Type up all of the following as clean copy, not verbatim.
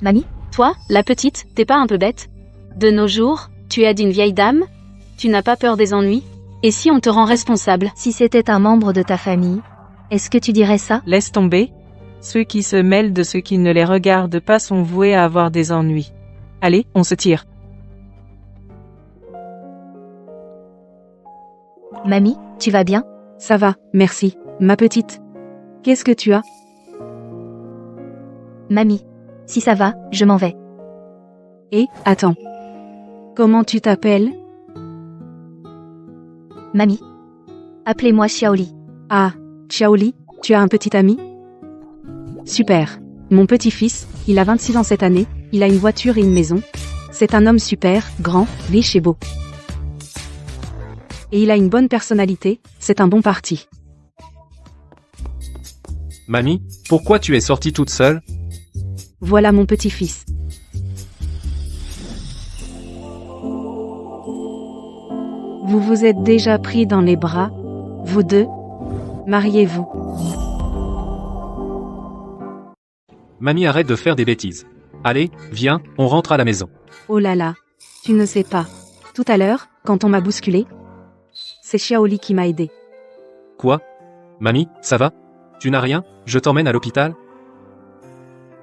Mamie? Toi, la petite, t'es pas un peu bête? De nos jours, tu aides une vieille dame? Tu n'as pas peur des ennuis? Et si on te rend responsable? Si c'était un membre de ta famille, est-ce que tu dirais ça? Laisse tomber. Ceux qui se mêlent de ce qui ne les regarde pas sont voués à avoir des ennuis. Allez, on se tire. Mamie, tu vas bien? Ça va, merci. Ma petite. Qu'est-ce que tu as? Mamie. Si ça va, je m'en vais. Et, attends. Comment tu t'appelles? Mamie. Appelez-moi Xiaoli. Ah, Xiaoli, tu as un petit ami? Super. Mon petit-fils, il a 26 ans cette année, il a une voiture et une maison. C'est un homme super, grand, riche et beau. Et il a une bonne personnalité, c'est un bon parti. Mamie, pourquoi tu es sortie toute seule? Voilà mon petit-fils. Vous vous êtes déjà pris dans les bras, vous deux? Mariez-vous. Mamie, arrête de faire des bêtises. Allez, viens, on rentre à la maison. Oh là là, tu ne sais pas. Tout à l'heure, quand on m'a bousculé, c'est Xiaoli qui m'a aidé. Quoi? Mamie, ça va? Tu n'as rien? Je t'emmène à l'hôpital?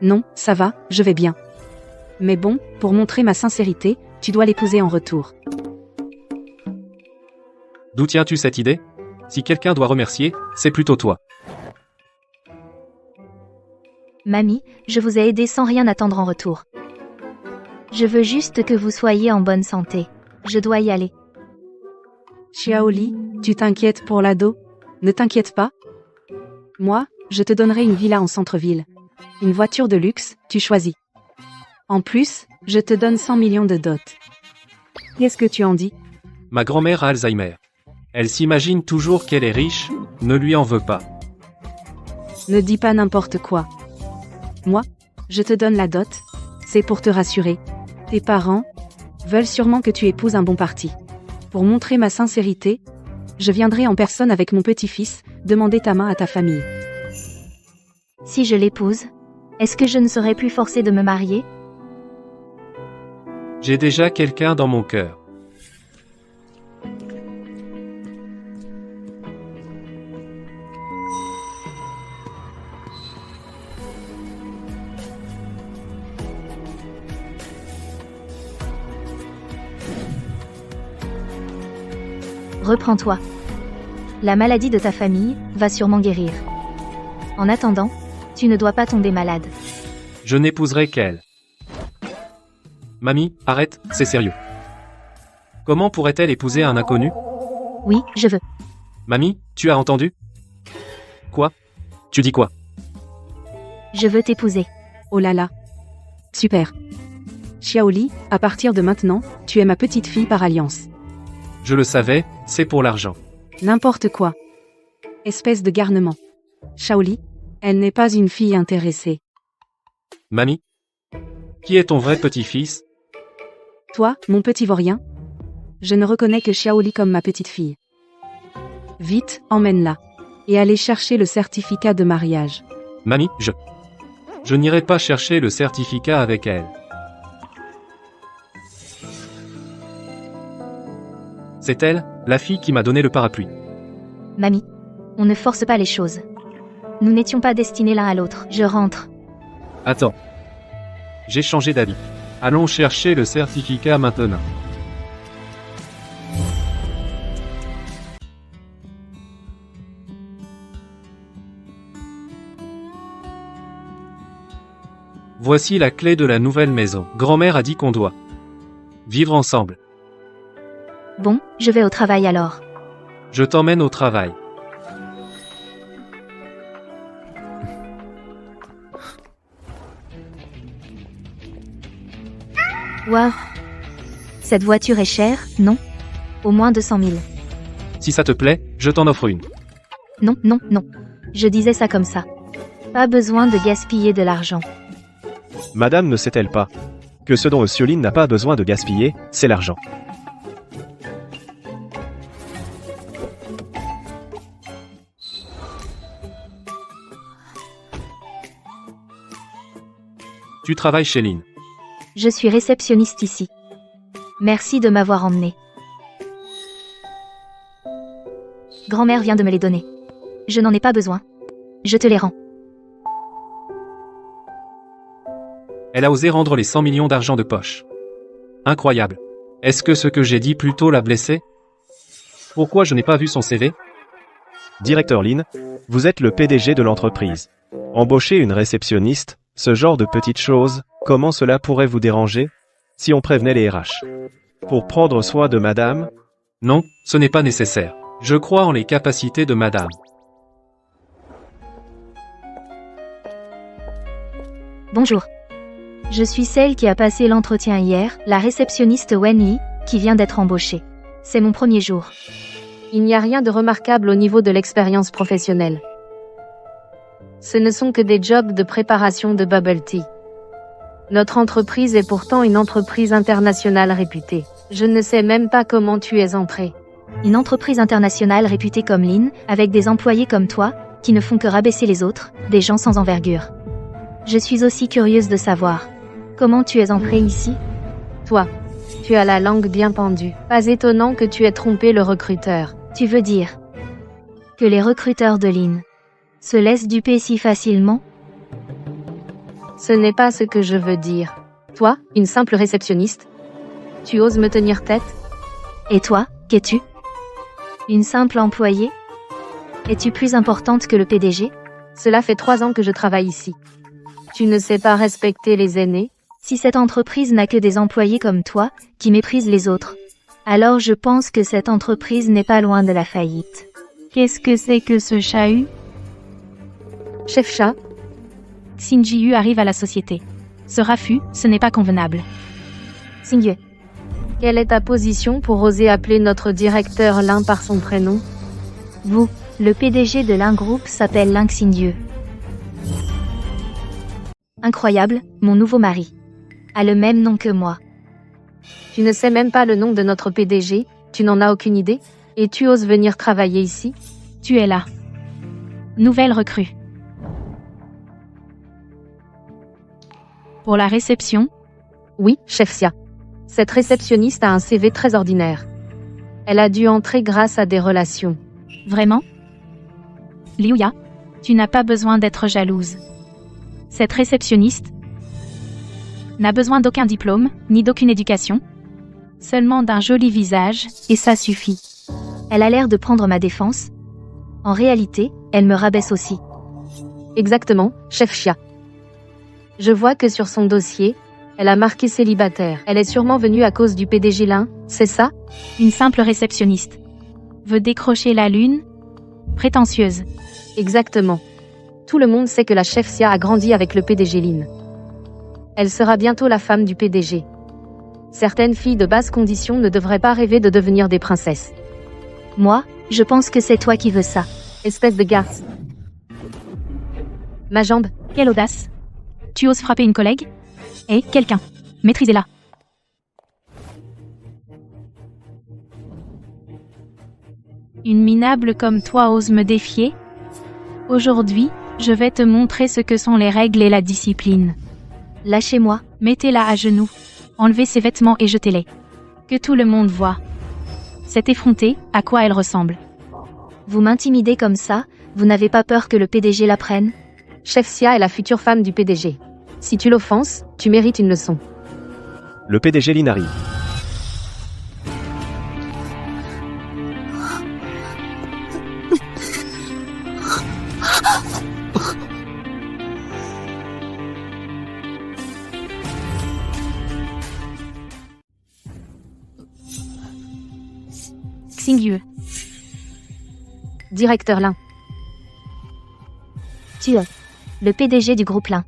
Non, ça va, je vais bien. Mais bon, pour montrer ma sincérité, tu dois l'épouser en retour. D'où tiens-tu cette idée? Si quelqu'un doit remercier, c'est plutôt toi. Mamie, je vous ai aidé sans rien attendre en retour. Je veux juste que vous soyez en bonne santé. Je dois y aller. Xiaoli, tu t'inquiètes pour l'ado? Ne t'inquiète pas. Moi, je te donnerai une villa en centre-ville. Une voiture de luxe, tu choisis. En plus, je te donne 100 millions de dot. Qu'est-ce que tu en dis? Ma grand-mère a Alzheimer. Elle s'imagine toujours qu'elle est riche, ne lui en veux pas. Ne dis pas n'importe quoi. Moi, je te donne la dot. C'est pour te rassurer. Tes parents veulent sûrement que tu épouses un bon parti. Pour montrer ma sincérité, je viendrai en personne avec mon petit-fils, demander ta main à ta famille. Si je l'épouse, est-ce que je ne serai plus forcée de me marier? J'ai déjà quelqu'un dans mon cœur. Reprends-toi. La maladie de ta famille va sûrement guérir. En attendant, tu ne dois pas tomber malade. Je n'épouserai qu'elle. Mamie, arrête, c'est sérieux. Comment pourrait-elle épouser un inconnu? Oui, je veux. Mamie, tu as entendu? Quoi? Tu dis quoi? Je veux t'épouser. Oh là là. Super. Xiaoli, à partir de maintenant, tu es ma petite fille par alliance. Je le savais, c'est pour l'argent. N'importe quoi. Espèce de garnement. Xiaoli, elle n'est pas une fille intéressée. Mamie? Qui est ton vrai petit-fils? Toi, mon petit vaurien? Je ne reconnais que Xiaoli comme ma petite fille. Vite, emmène-la. Et allez chercher le certificat de mariage. Mamie, je n'irai pas chercher le certificat avec elle. C'est elle, la fille qui m'a donné le parapluie. Mamie, on ne force pas les choses. Nous n'étions pas destinés l'un à l'autre. Je rentre. Attends. J'ai changé d'avis. Allons chercher le certificat maintenant. Voici la clé de la nouvelle maison. Grand-mère a dit qu'on doit vivre ensemble. Bon, je vais au travail alors. Je t'emmène au travail. Waouh. Cette voiture est chère, non? Au moins 200 000. Si ça te plaît, je t'en offre une. Non, non, non. Je disais ça comme ça. Pas besoin de gaspiller de l'argent. Madame ne sait-elle pas que ce dont Ossioline n'a pas besoin de gaspiller, c'est l'argent. Tu travailles chez Lynn. Je suis réceptionniste ici. Merci de m'avoir emmené. Grand-mère vient de me les donner. Je n'en ai pas besoin. Je te les rends. Elle a osé rendre les 100 millions d'argent de poche. Incroyable. Est-ce que ce que j'ai dit plus tôt l'a blessé? Pourquoi je n'ai pas vu son CV? Directeur Lynn, vous êtes le PDG de l'entreprise. Embaucher une réceptionniste, ce genre de petites choses, comment cela pourrait vous déranger? Si on prévenait les RH. Pour prendre soin de madame? Non, ce n'est pas nécessaire. Je crois en les capacités de madame. Bonjour. Je suis celle qui a passé l'entretien hier, la réceptionniste Wenli, qui vient d'être embauchée. C'est mon premier jour. Il n'y a rien de remarquable au niveau de l'expérience professionnelle. Ce ne sont que des jobs de préparation de bubble tea. Notre entreprise est pourtant une entreprise internationale réputée. Je ne sais même pas comment tu es entrée. Une entreprise internationale réputée comme Lynn, avec des employés comme toi, qui ne font que rabaisser les autres, des gens sans envergure. Je suis aussi curieuse de savoir. Comment tu es entrée ici? Toi, tu as la langue bien pendue. Pas étonnant que tu aies trompé le recruteur. Tu veux dire que les recruteurs de Lynn se laissent duper si facilement? Ce n'est pas ce que je veux dire. Toi, une simple réceptionniste, tu oses me tenir tête? Et toi, qu'es-tu? Une simple employée? Es-tu plus importante que le PDG? Cela fait 3 ans que je travaille ici. Tu ne sais pas respecter les aînés? Si cette entreprise n'a que des employés comme toi, qui méprisent les autres, alors je pense que cette entreprise n'est pas loin de la faillite. Qu'est-ce que c'est que ce chahut? Chef chat, Xin Jiyu arrive à la société. Ce raffut, ce n'est pas convenable. Xingyue. quelle est ta position pour oser appeler notre directeur Lin par son prénom? Vous, le PDG de Lin Group s'appelle Lin Xingyue. Incroyable, mon nouveau mari a le même nom que moi. Tu ne sais même pas le nom de notre PDG, tu n'en as aucune idée? Et tu oses venir travailler ici? Tu es là. Nouvelle recrue. Pour la réception? Oui, chef Xia. Cette réceptionniste a un CV très ordinaire. Elle a dû entrer grâce à des relations. Vraiment? Liuya, tu n'as pas besoin d'être jalouse. Cette réceptionniste n'a besoin d'aucun diplôme, ni d'aucune éducation. Seulement d'un joli visage, et ça suffit. Elle a l'air de prendre ma défense. En réalité, elle me rabaisse aussi. Exactement, chef Xia. Je vois que sur son dossier, elle a marqué célibataire. Elle est sûrement venue à cause du PDG Lin, c'est ça? Une simple réceptionniste. Veut décrocher la lune? Prétentieuse. Exactement. Tout le monde sait que la chef Xia a grandi avec le PDG Lin. Elle sera bientôt la femme du PDG. Certaines filles de basse condition ne devraient pas rêver de devenir des princesses. Moi, je pense que c'est toi qui veux ça. Espèce de garce. Ma jambe. Quelle audace! Tu oses frapper une collègue? Eh, quelqu'un! Maîtrisez-la! Une minable comme toi ose me défier? Aujourd'hui, je vais te montrer ce que sont les règles et la discipline. Lâchez-moi. Mettez-la à genoux. Enlevez ses vêtements et jetez-les. Que tout le monde voie. Cette effrontée, à quoi elle ressemble? Vous m'intimidez comme ça, vous n'avez pas peur que le PDG la prenne? Chef Xia est la future femme du PDG. Si tu l'offenses, tu mérites une leçon. Le PDG Lin arrive. Xingyue. Directeur Lin. Tu es le PDG du groupe Lin.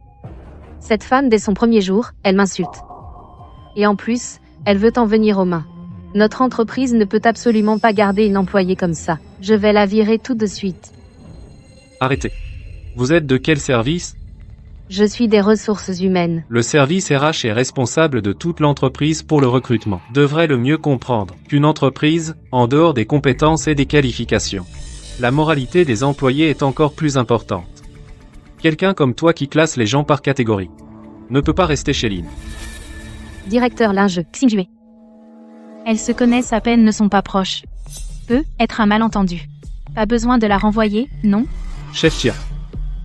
Cette femme, dès son premier jour, elle m'insulte. Et en plus, elle veut en venir aux mains. Notre entreprise ne peut absolument pas garder une employée comme ça. Je vais la virer tout de suite. Arrêtez. Vous êtes de quel service? Je suis des ressources humaines. Le service RH est responsable de toute l'entreprise pour le recrutement. Devrait le mieux comprendre qu'une entreprise, en dehors des compétences et des qualifications, la moralité des employés est encore plus importante. Quelqu'un comme toi qui classe les gens par catégorie. ne peut pas rester chez Lin. Directeur Lin, je. Xinjue. Elles se connaissent à peine, ne sont pas proches. Peut être un malentendu. Pas besoin de la renvoyer, non? Chef Chia.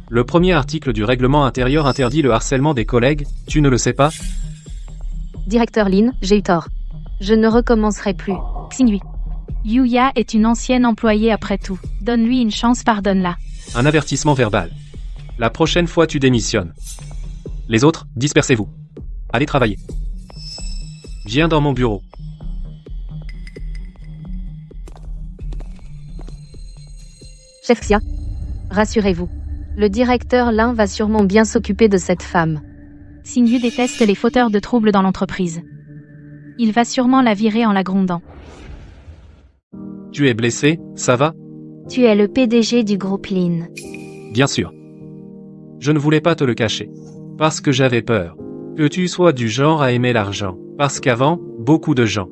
Le premier article du règlement intérieur interdit le harcèlement des collègues, tu ne le sais pas? Directeur Lin, j'ai eu tort. Je ne recommencerai plus. Xinjue. Yuya est une ancienne employée après tout. Donne-lui une chance, pardonne-la. Un avertissement verbal. La prochaine fois tu démissionnes. Les autres, dispersez-vous. Allez travailler. Viens dans mon bureau. Chef Xia, rassurez-vous. Le directeur Lin va sûrement bien s'occuper de cette femme. Xinyu déteste les fauteurs de troubles dans l'entreprise. Il va sûrement la virer en la grondant. Tu es blessé, ça va? Tu es le PDG du groupe Lin. Bien sûr. Je ne voulais pas te le cacher. Parce que j'avais peur. Que tu sois du genre à aimer l'argent. Parce qu'avant, beaucoup de gens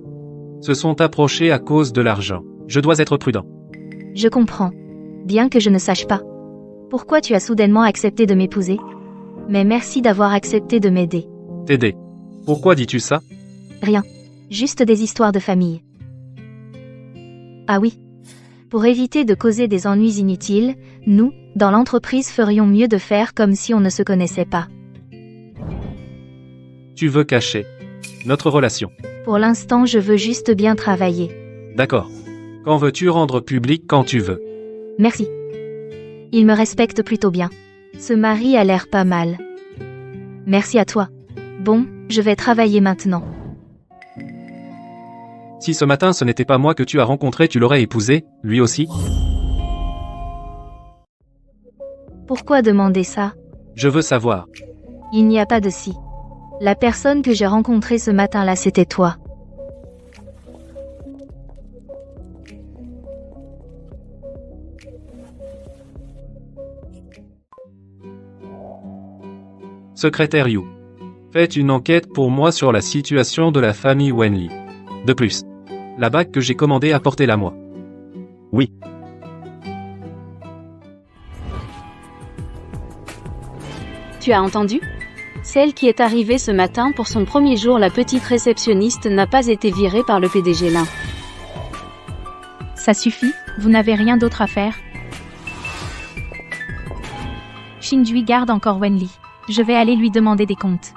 se sont approchés à cause de l'argent. Je dois être prudent. Je comprends. Bien que je ne sache pas. Pourquoi tu as soudainement accepté de m'épouser? Mais merci d'avoir accepté de m'aider. T'aider. Pourquoi dis-tu ça? Rien. Juste des histoires de famille. Ah oui. Pour éviter de causer des ennuis inutiles, nous, dans l'entreprise, ferions mieux de faire comme si on ne se connaissait pas. Tu veux cacher notre relation. Pour l'instant, je veux juste bien travailler. D'accord. Quand veux-tu rendre public quand tu veux? Merci. Il me respecte plutôt bien. Ce mari a l'air pas mal. Merci à toi. Bon, je vais travailler maintenant. Si ce matin ce n'était pas moi que tu as rencontré, tu l'aurais épousé, lui aussi? Pourquoi demander ça? Je veux savoir. Il n'y a pas de si. La personne que j'ai rencontrée ce matin-là, c'était toi. Secrétaire Yu. Faites une enquête pour moi sur la situation de la famille Wenli. De plus, la bague que j'ai commandée, apportez-la moi. Oui. Tu as entendu? Celle qui est arrivée ce matin pour son premier jour, la petite réceptionniste, n'a pas été virée par le PDG Lin. Ça suffit, vous n'avez rien d'autre à faire? Xinjue garde encore Wenli. Je vais aller lui demander des comptes.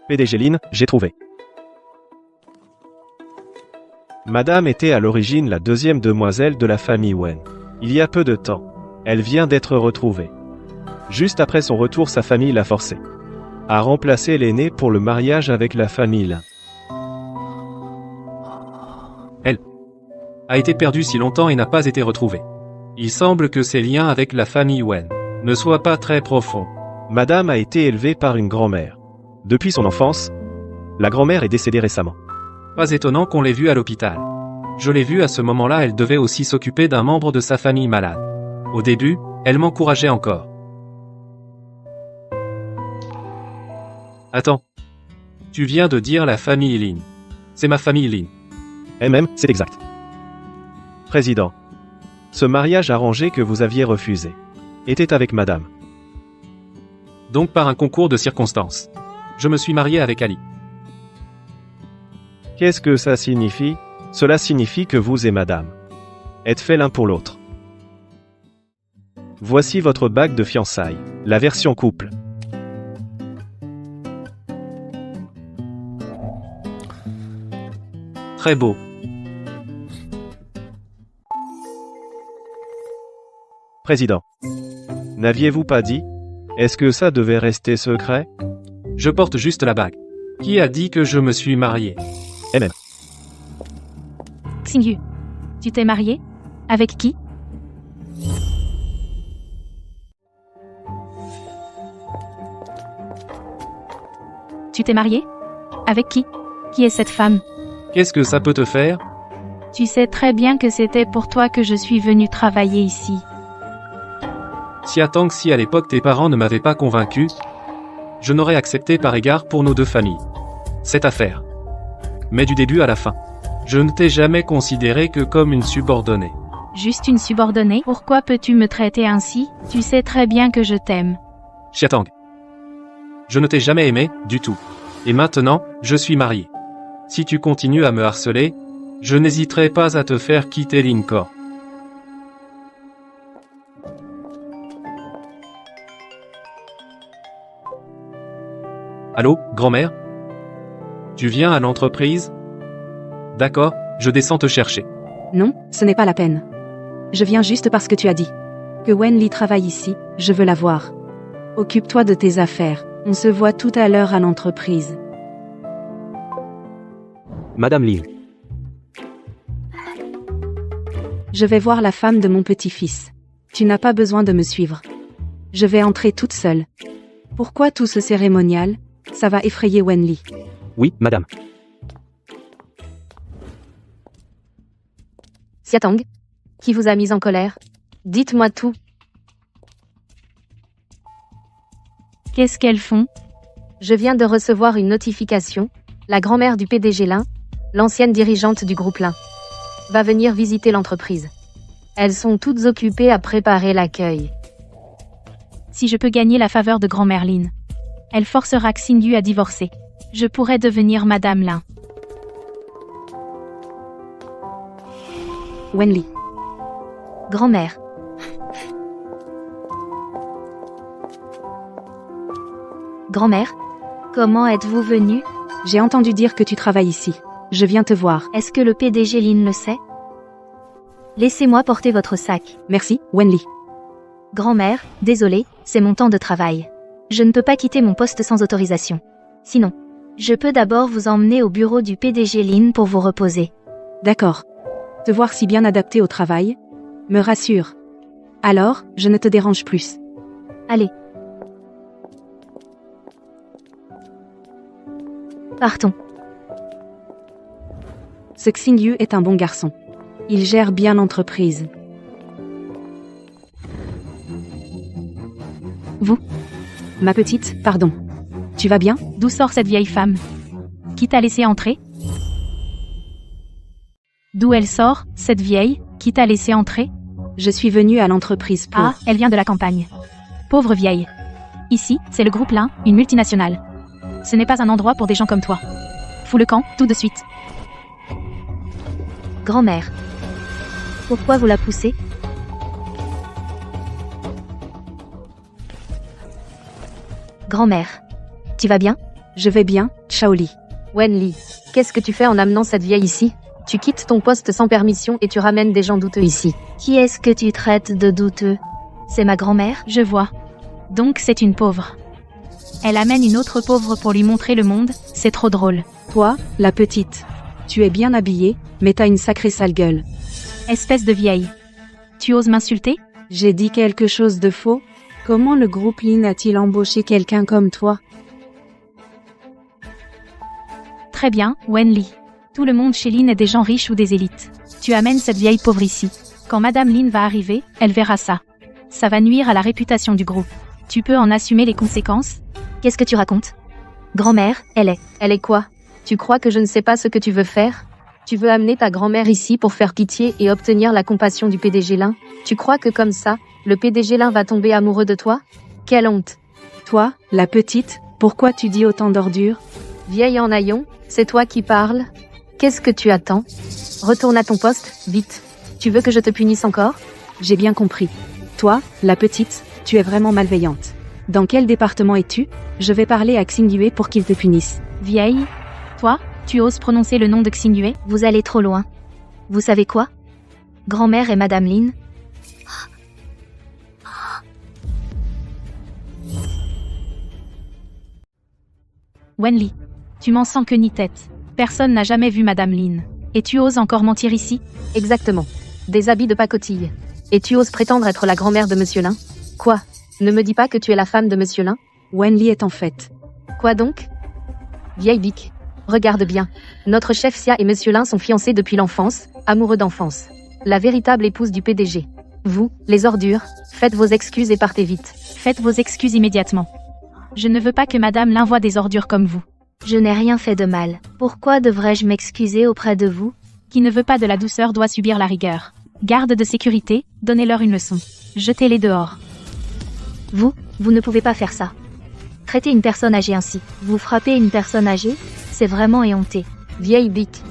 PDG Lin, j'ai trouvé. Madame était à l'origine la deuxième demoiselle de la famille Wen. Il y a peu de temps, elle vient d'être retrouvée. Juste après son retour, sa famille l'a forcée à remplacer l'aînée pour le mariage avec la famille Lin. Elle a été perdue si longtemps et n'a pas été retrouvée. Il semble que ses liens avec la famille Wen ne soient pas très profonds. Madame a été élevée par une grand-mère. Depuis son enfance, la grand-mère est décédée récemment. Pas étonnant qu'on l'ait vue à l'hôpital. Je l'ai vue à ce moment-là, elle devait aussi s'occuper d'un membre de sa famille malade. Au début, elle m'encourageait encore. Attends. Tu viens de dire la famille Lin. C'est ma famille Lin. MM, c'est exact. Président. Ce mariage arrangé que vous aviez refusé était avec madame. Donc par un concours de circonstances. Je me suis marié avec Ali. Qu'est-ce que ça signifie? Cela signifie que vous et madame êtes faits l'un pour l'autre. Voici votre bague de fiançailles, la version couple. Très beau. Président. N'aviez-vous pas dit? Est-ce que ça devait rester secret? Je porte juste la bague. Qui a dit que je me suis marié? MM. Xinyu. Tu t'es marié? Avec qui? Tu t'es marié? Avec qui? Qui est cette femme? Qu'est-ce que ça peut te faire? Tu sais très bien que c'était pour toi que je suis venu travailler ici. Si tant que si à l'époque tes parents ne m'avaient pas convaincu, je n'aurais accepté par égard pour nos deux familles cette affaire. Mais du début à la fin, je ne t'ai jamais considéré que comme une subordonnée. Juste une subordonnée? Pourquoi peux-tu me traiter ainsi? Tu sais très bien que je t'aime. Xiatang. Je ne t'ai jamais aimé, du tout. Et maintenant, je suis marié. Si tu continues à me harceler, je n'hésiterai pas à te faire quitter Lincor. Allô, grand-mère? Tu viens à l'entreprise? D'accord, je descends te chercher. Non, ce n'est pas la peine. Je viens juste parce que tu as dit que Wenli travaille ici, je veux la voir. Occupe-toi de tes affaires, on se voit tout à l'heure à l'entreprise. Madame Lin. Je vais voir la femme de mon petit-fils. Tu n'as pas besoin de me suivre. Je vais entrer toute seule. Pourquoi tout ce cérémonial? Ça va effrayer Wenli. Oui, madame. Xiatang, qui vous a mis en colère? Dites-moi tout. Qu'est-ce qu'elles font? Je viens de recevoir une notification. La grand-mère du PDG Lin, l'ancienne dirigeante du groupe Lin, va venir visiter l'entreprise. Elles sont toutes occupées à préparer l'accueil. Si je peux gagner la faveur de grand-mère Lin, elle forcera Xingyu à divorcer. Je pourrais devenir Madame Lin. Wenli. Grand-mère. Grand-mère, comment êtes-vous venue? J'ai entendu dire que tu travailles ici. Je viens te voir. Est-ce que le PDG Lin le sait? Laissez-moi porter votre sac. Merci, Wenli. Grand-mère, désolée, c'est mon temps de travail. Je ne peux pas quitter mon poste sans autorisation. Sinon, je peux d'abord vous emmener au bureau du PDG Lin pour vous reposer. D'accord. Te voir si bien adapté au travail me rassure. Alors, je ne te dérange plus. Allez. Partons. Ce Xingyu est un bon garçon. Il gère bien l'entreprise. Vous? Ma petite, pardon. Tu vas bien? D'où sort cette vieille femme? Qui t'a laissé entrer? D'où elle sort, cette vieille, qui t'a laissé entrer? Je suis venue à l'entreprise pour... Ah, elle vient de la campagne. Pauvre vieille. Ici, c'est le groupe Lin, une multinationale. Ce n'est pas un endroit pour des gens comme toi. Fous le camp, tout de suite. Grand-mère. Pourquoi vous la poussez? Grand-mère. Tu vas bien? Je vais bien, Shaoli. Wenli, qu'est-ce que tu fais en amenant cette vieille ici? Tu quittes ton poste sans permission et tu ramènes des gens douteux ici. Qui est-ce que tu traites de douteux? C'est ma grand-mère? Je vois. Donc c'est une pauvre. Elle amène une autre pauvre pour lui montrer le monde, c'est trop drôle. Toi, la petite. Tu es bien habillée, mais t'as une sacrée sale gueule. Espèce de vieille. Tu oses m'insulter? J'ai dit quelque chose de faux? Comment le groupe Lin a-t-il embauché quelqu'un comme toi? Très bien, Wenli. Tout le monde chez Lin est des gens riches ou des élites. Tu amènes cette vieille pauvre ici. Quand Madame Lin va arriver, elle verra ça. Ça va nuire à la réputation du groupe. Tu peux en assumer les conséquences? Qu'est-ce que tu racontes? Grand-mère, elle est... Elle est quoi? Tu crois que je ne sais pas ce que tu veux faire? Tu veux amener ta grand-mère ici pour faire pitié et obtenir la compassion du PDG Lin? Tu crois que comme ça, le PDG Lin va tomber amoureux de toi? Quelle honte! Toi, la petite, pourquoi tu dis autant d'ordures? Vieille en haillons, c'est toi qui parles? Qu'est-ce que tu attends? Retourne à ton poste, vite. Tu veux que je te punisse encore? J'ai bien compris. Toi, la petite, tu es vraiment malveillante. Dans quel département es-tu? Je vais parler à Xingyu pour qu'il te punisse. Vieille? Toi, tu oses prononcer le nom de Xingyu? Vous allez trop loin. Vous savez quoi? Grand-mère et Madame Lin. Wenli. Tu m'en sens que ni tête. Personne n'a jamais vu Madame Lin. Et tu oses encore mentir ici? Exactement. Des habits de pacotille. Et tu oses prétendre être la grand-mère de Monsieur Lin? Quoi? Ne me dis pas que tu es la femme de Monsieur Lin? Wenli est en fait. Quoi donc? Vieille bique. Regarde bien. Notre chef Xia et Monsieur Lin sont fiancés depuis l'enfance, amoureux d'enfance. La véritable épouse du PDG. Vous, les ordures, faites vos excuses et partez vite. Faites vos excuses immédiatement. Je ne veux pas que Madame Lin voie des ordures comme vous. Je n'ai rien fait de mal. Pourquoi devrais-je m'excuser auprès de vous? Qui ne veut pas de la douceur doit subir la rigueur. Garde de sécurité, donnez-leur une leçon. Jetez-les dehors. Vous ne pouvez pas faire ça. Traiter une personne âgée ainsi. Vous frappez une personne âgée? C'est vraiment éhonté. Vieille bique.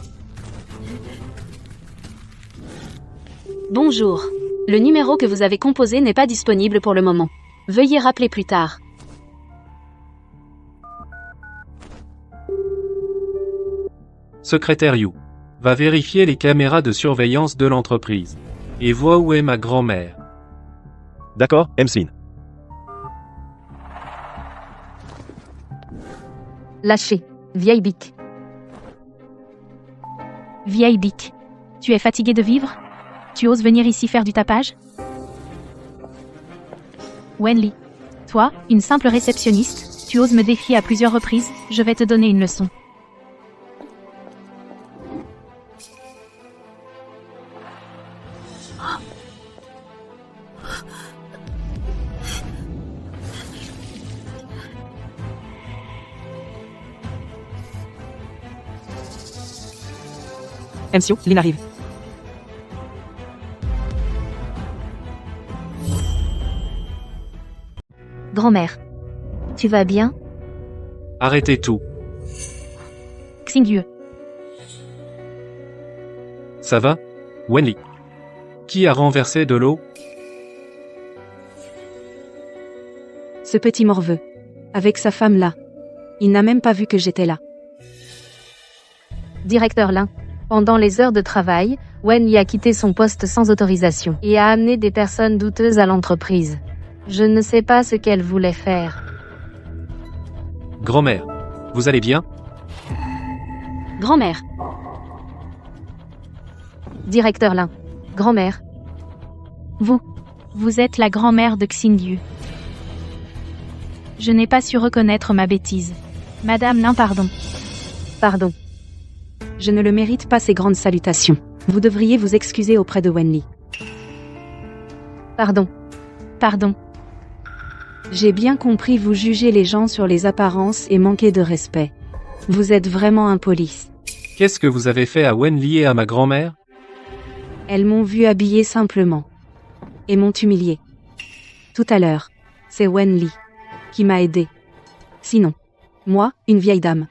Bonjour. Le numéro que vous avez composé n'est pas disponible pour le moment. Veuillez rappeler plus tard. Secrétaire You. Va vérifier les caméras de surveillance de l'entreprise. Et vois où est ma grand-mère. D'accord, Emslin. Lâchez. Vieille bique. Vieille bique. Tu es fatigué de vivre? Tu oses venir ici faire du tapage? Wenli. Toi, une simple réceptionniste, tu oses me défier à plusieurs reprises, je vais te donner une leçon. MCO, Lynn arrive. Grand-mère. Tu vas bien? Arrêtez tout. Xingyu. Ça va? Wenli. Qui a renversé de l'eau? Ce petit morveux. Avec sa femme là. Il n'a même pas vu que j'étais là. Directeur Lin. Pendant les heures de travail, Wen Li a quitté son poste sans autorisation et a amené des personnes douteuses à l'entreprise. Je ne sais pas ce qu'elle voulait faire. Grand-mère. Vous allez bien? Grand-mère. Directeur Lin. Grand-mère. Vous êtes la grand-mère de Xingyu. Je n'ai pas su reconnaître ma bêtise. Madame Lin, pardon. Pardon. Je ne le mérite pas ces grandes salutations. Vous devriez vous excuser auprès de Wenli. Pardon. Pardon. J'ai bien compris, vous jugez les gens sur les apparences et manquez de respect. Vous êtes vraiment impolice. Qu'est-ce que vous avez fait à Wenli et à ma grand-mère? Elles m'ont vu habillée simplement. Et m'ont humiliée. Tout à l'heure, c'est Wenli qui m'a aidé. Sinon, moi, une vieille dame,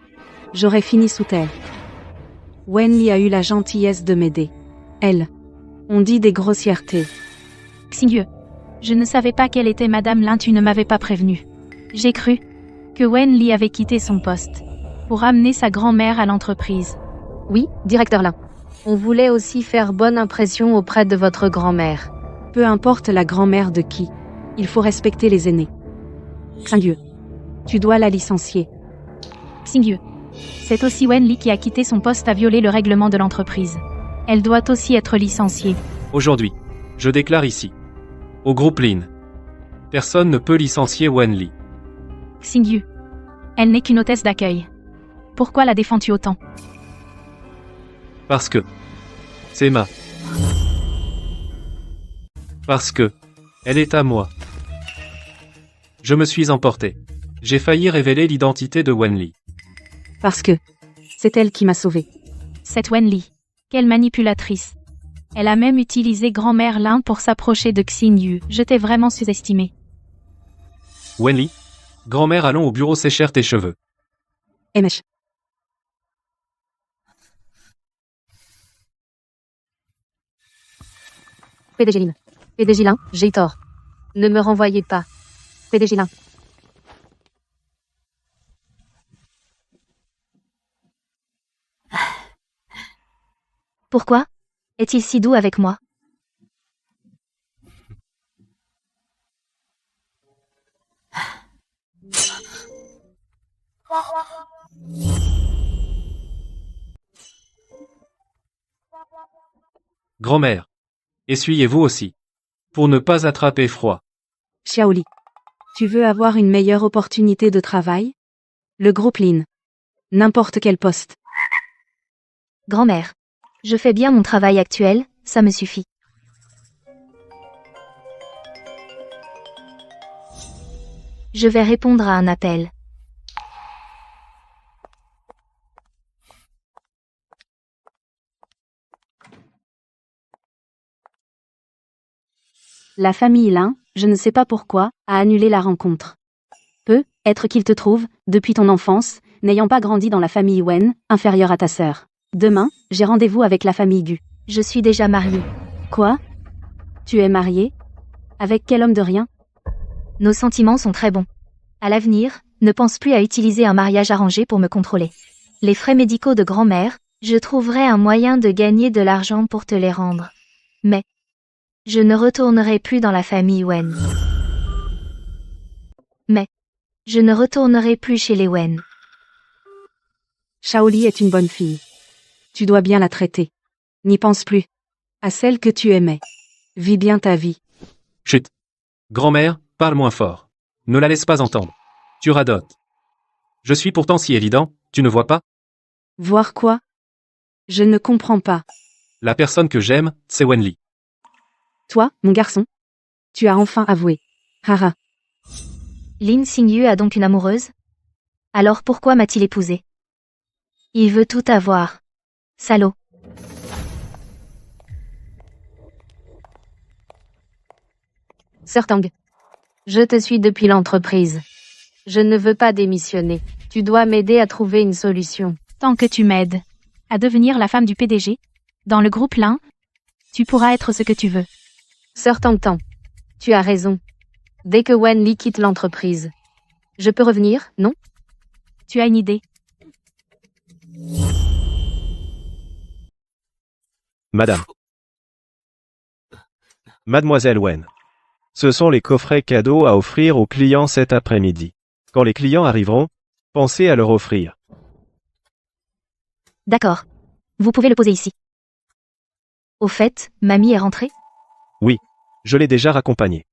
j'aurais fini sous terre. Wenli a eu la gentillesse de m'aider. Elle. On dit des grossièretés. Xingyu. Je ne savais pas quelle était Madame Lin, tu ne m'avais pas prévenu. J'ai cru que Wen Li avait quitté son poste pour amener sa grand-mère à l'entreprise. Oui, directeur Lin. On voulait aussi faire bonne impression auprès de votre grand-mère. Peu importe la grand-mère de qui, il faut respecter les aînés. Xingyu. Tu dois la licencier. Xingyu. C'est aussi Wen Li qui a quitté son poste à violer le règlement de l'entreprise. Elle doit aussi être licenciée. Aujourd'hui, je déclare ici. Au groupe Lin. Personne ne peut licencier Wenli. Xingyu. Elle n'est qu'une hôtesse d'accueil. Pourquoi la défends-tu autant? Parce que. C'est ma. Parce que. Elle est à moi. Je me suis emporté. J'ai failli révéler l'identité de Wenli. Parce que c'est elle qui m'a sauvé. Cette Wen Li. Quelle manipulatrice. Elle a même utilisé grand-mère Lin pour s'approcher de Xingyu. Je t'ai vraiment sous-estimé. Wenli. Grand-mère, allons au bureau sécher tes cheveux. Emesh. PDG Lin. PDG Lin, j'ai tort. Ne me renvoyez pas. PDG Lin. Pourquoi est-il si doux avec moi? Grand-mère. Essuyez-vous aussi. Pour ne pas attraper froid. Xiaoli. Tu veux avoir une meilleure opportunité de travail? Le groupe Lin. N'importe quel poste. Grand-mère. Je fais bien mon travail actuel, ça me suffit. Je vais répondre à un appel. La famille Lin, je ne sais pas pourquoi, a annulé la rencontre. Peut être qu'il te trouve, depuis ton enfance, n'ayant pas grandi dans la famille Wen, inférieure à ta sœur. Demain, j'ai rendez-vous avec la famille Gu. Je suis déjà mariée. Quoi? Tu es marié? Avec quel homme de rien? Nos sentiments sont très bons. À l'avenir, ne pense plus à utiliser un mariage arrangé pour me contrôler. Les frais médicaux de grand-mère, je trouverai un moyen de gagner de l'argent pour te les rendre. Mais je ne retournerai plus dans la famille Wen. Mais je ne retournerai plus chez les Wen. Shaoli est une bonne fille. Tu dois bien la traiter. N'y pense plus. À celle que tu aimais. Vis bien ta vie. Chut. Grand-mère, parle moins fort. Ne la laisse pas entendre. Tu radotes. Je suis pourtant si évident, tu ne vois pas? Voir quoi? Je ne comprends pas. La personne que j'aime, c'est Wenli. Toi, mon garçon? Tu as enfin avoué. Haha. Lin Xingyu a donc une amoureuse? Alors pourquoi m'a-t-il épousée? Il veut tout avoir. Salaud. Sir Tang. Je te suis depuis l'entreprise. Je ne veux pas démissionner. Tu dois m'aider à trouver une solution. Tant que tu m'aides à devenir la femme du PDG, dans le groupe Lin, tu pourras être ce que tu veux. Sir Tang Tang. Tu as raison. Dès que Wen Li quitte l'entreprise. Je peux revenir, non? Tu as une idée? Madame. Mademoiselle Wen. Ce sont les coffrets cadeaux à offrir aux clients cet après-midi. Quand les clients arriveront, pensez à leur offrir. D'accord. Vous pouvez le poser ici. Au fait, mamie est rentrée? Oui, je l'ai déjà raccompagnée.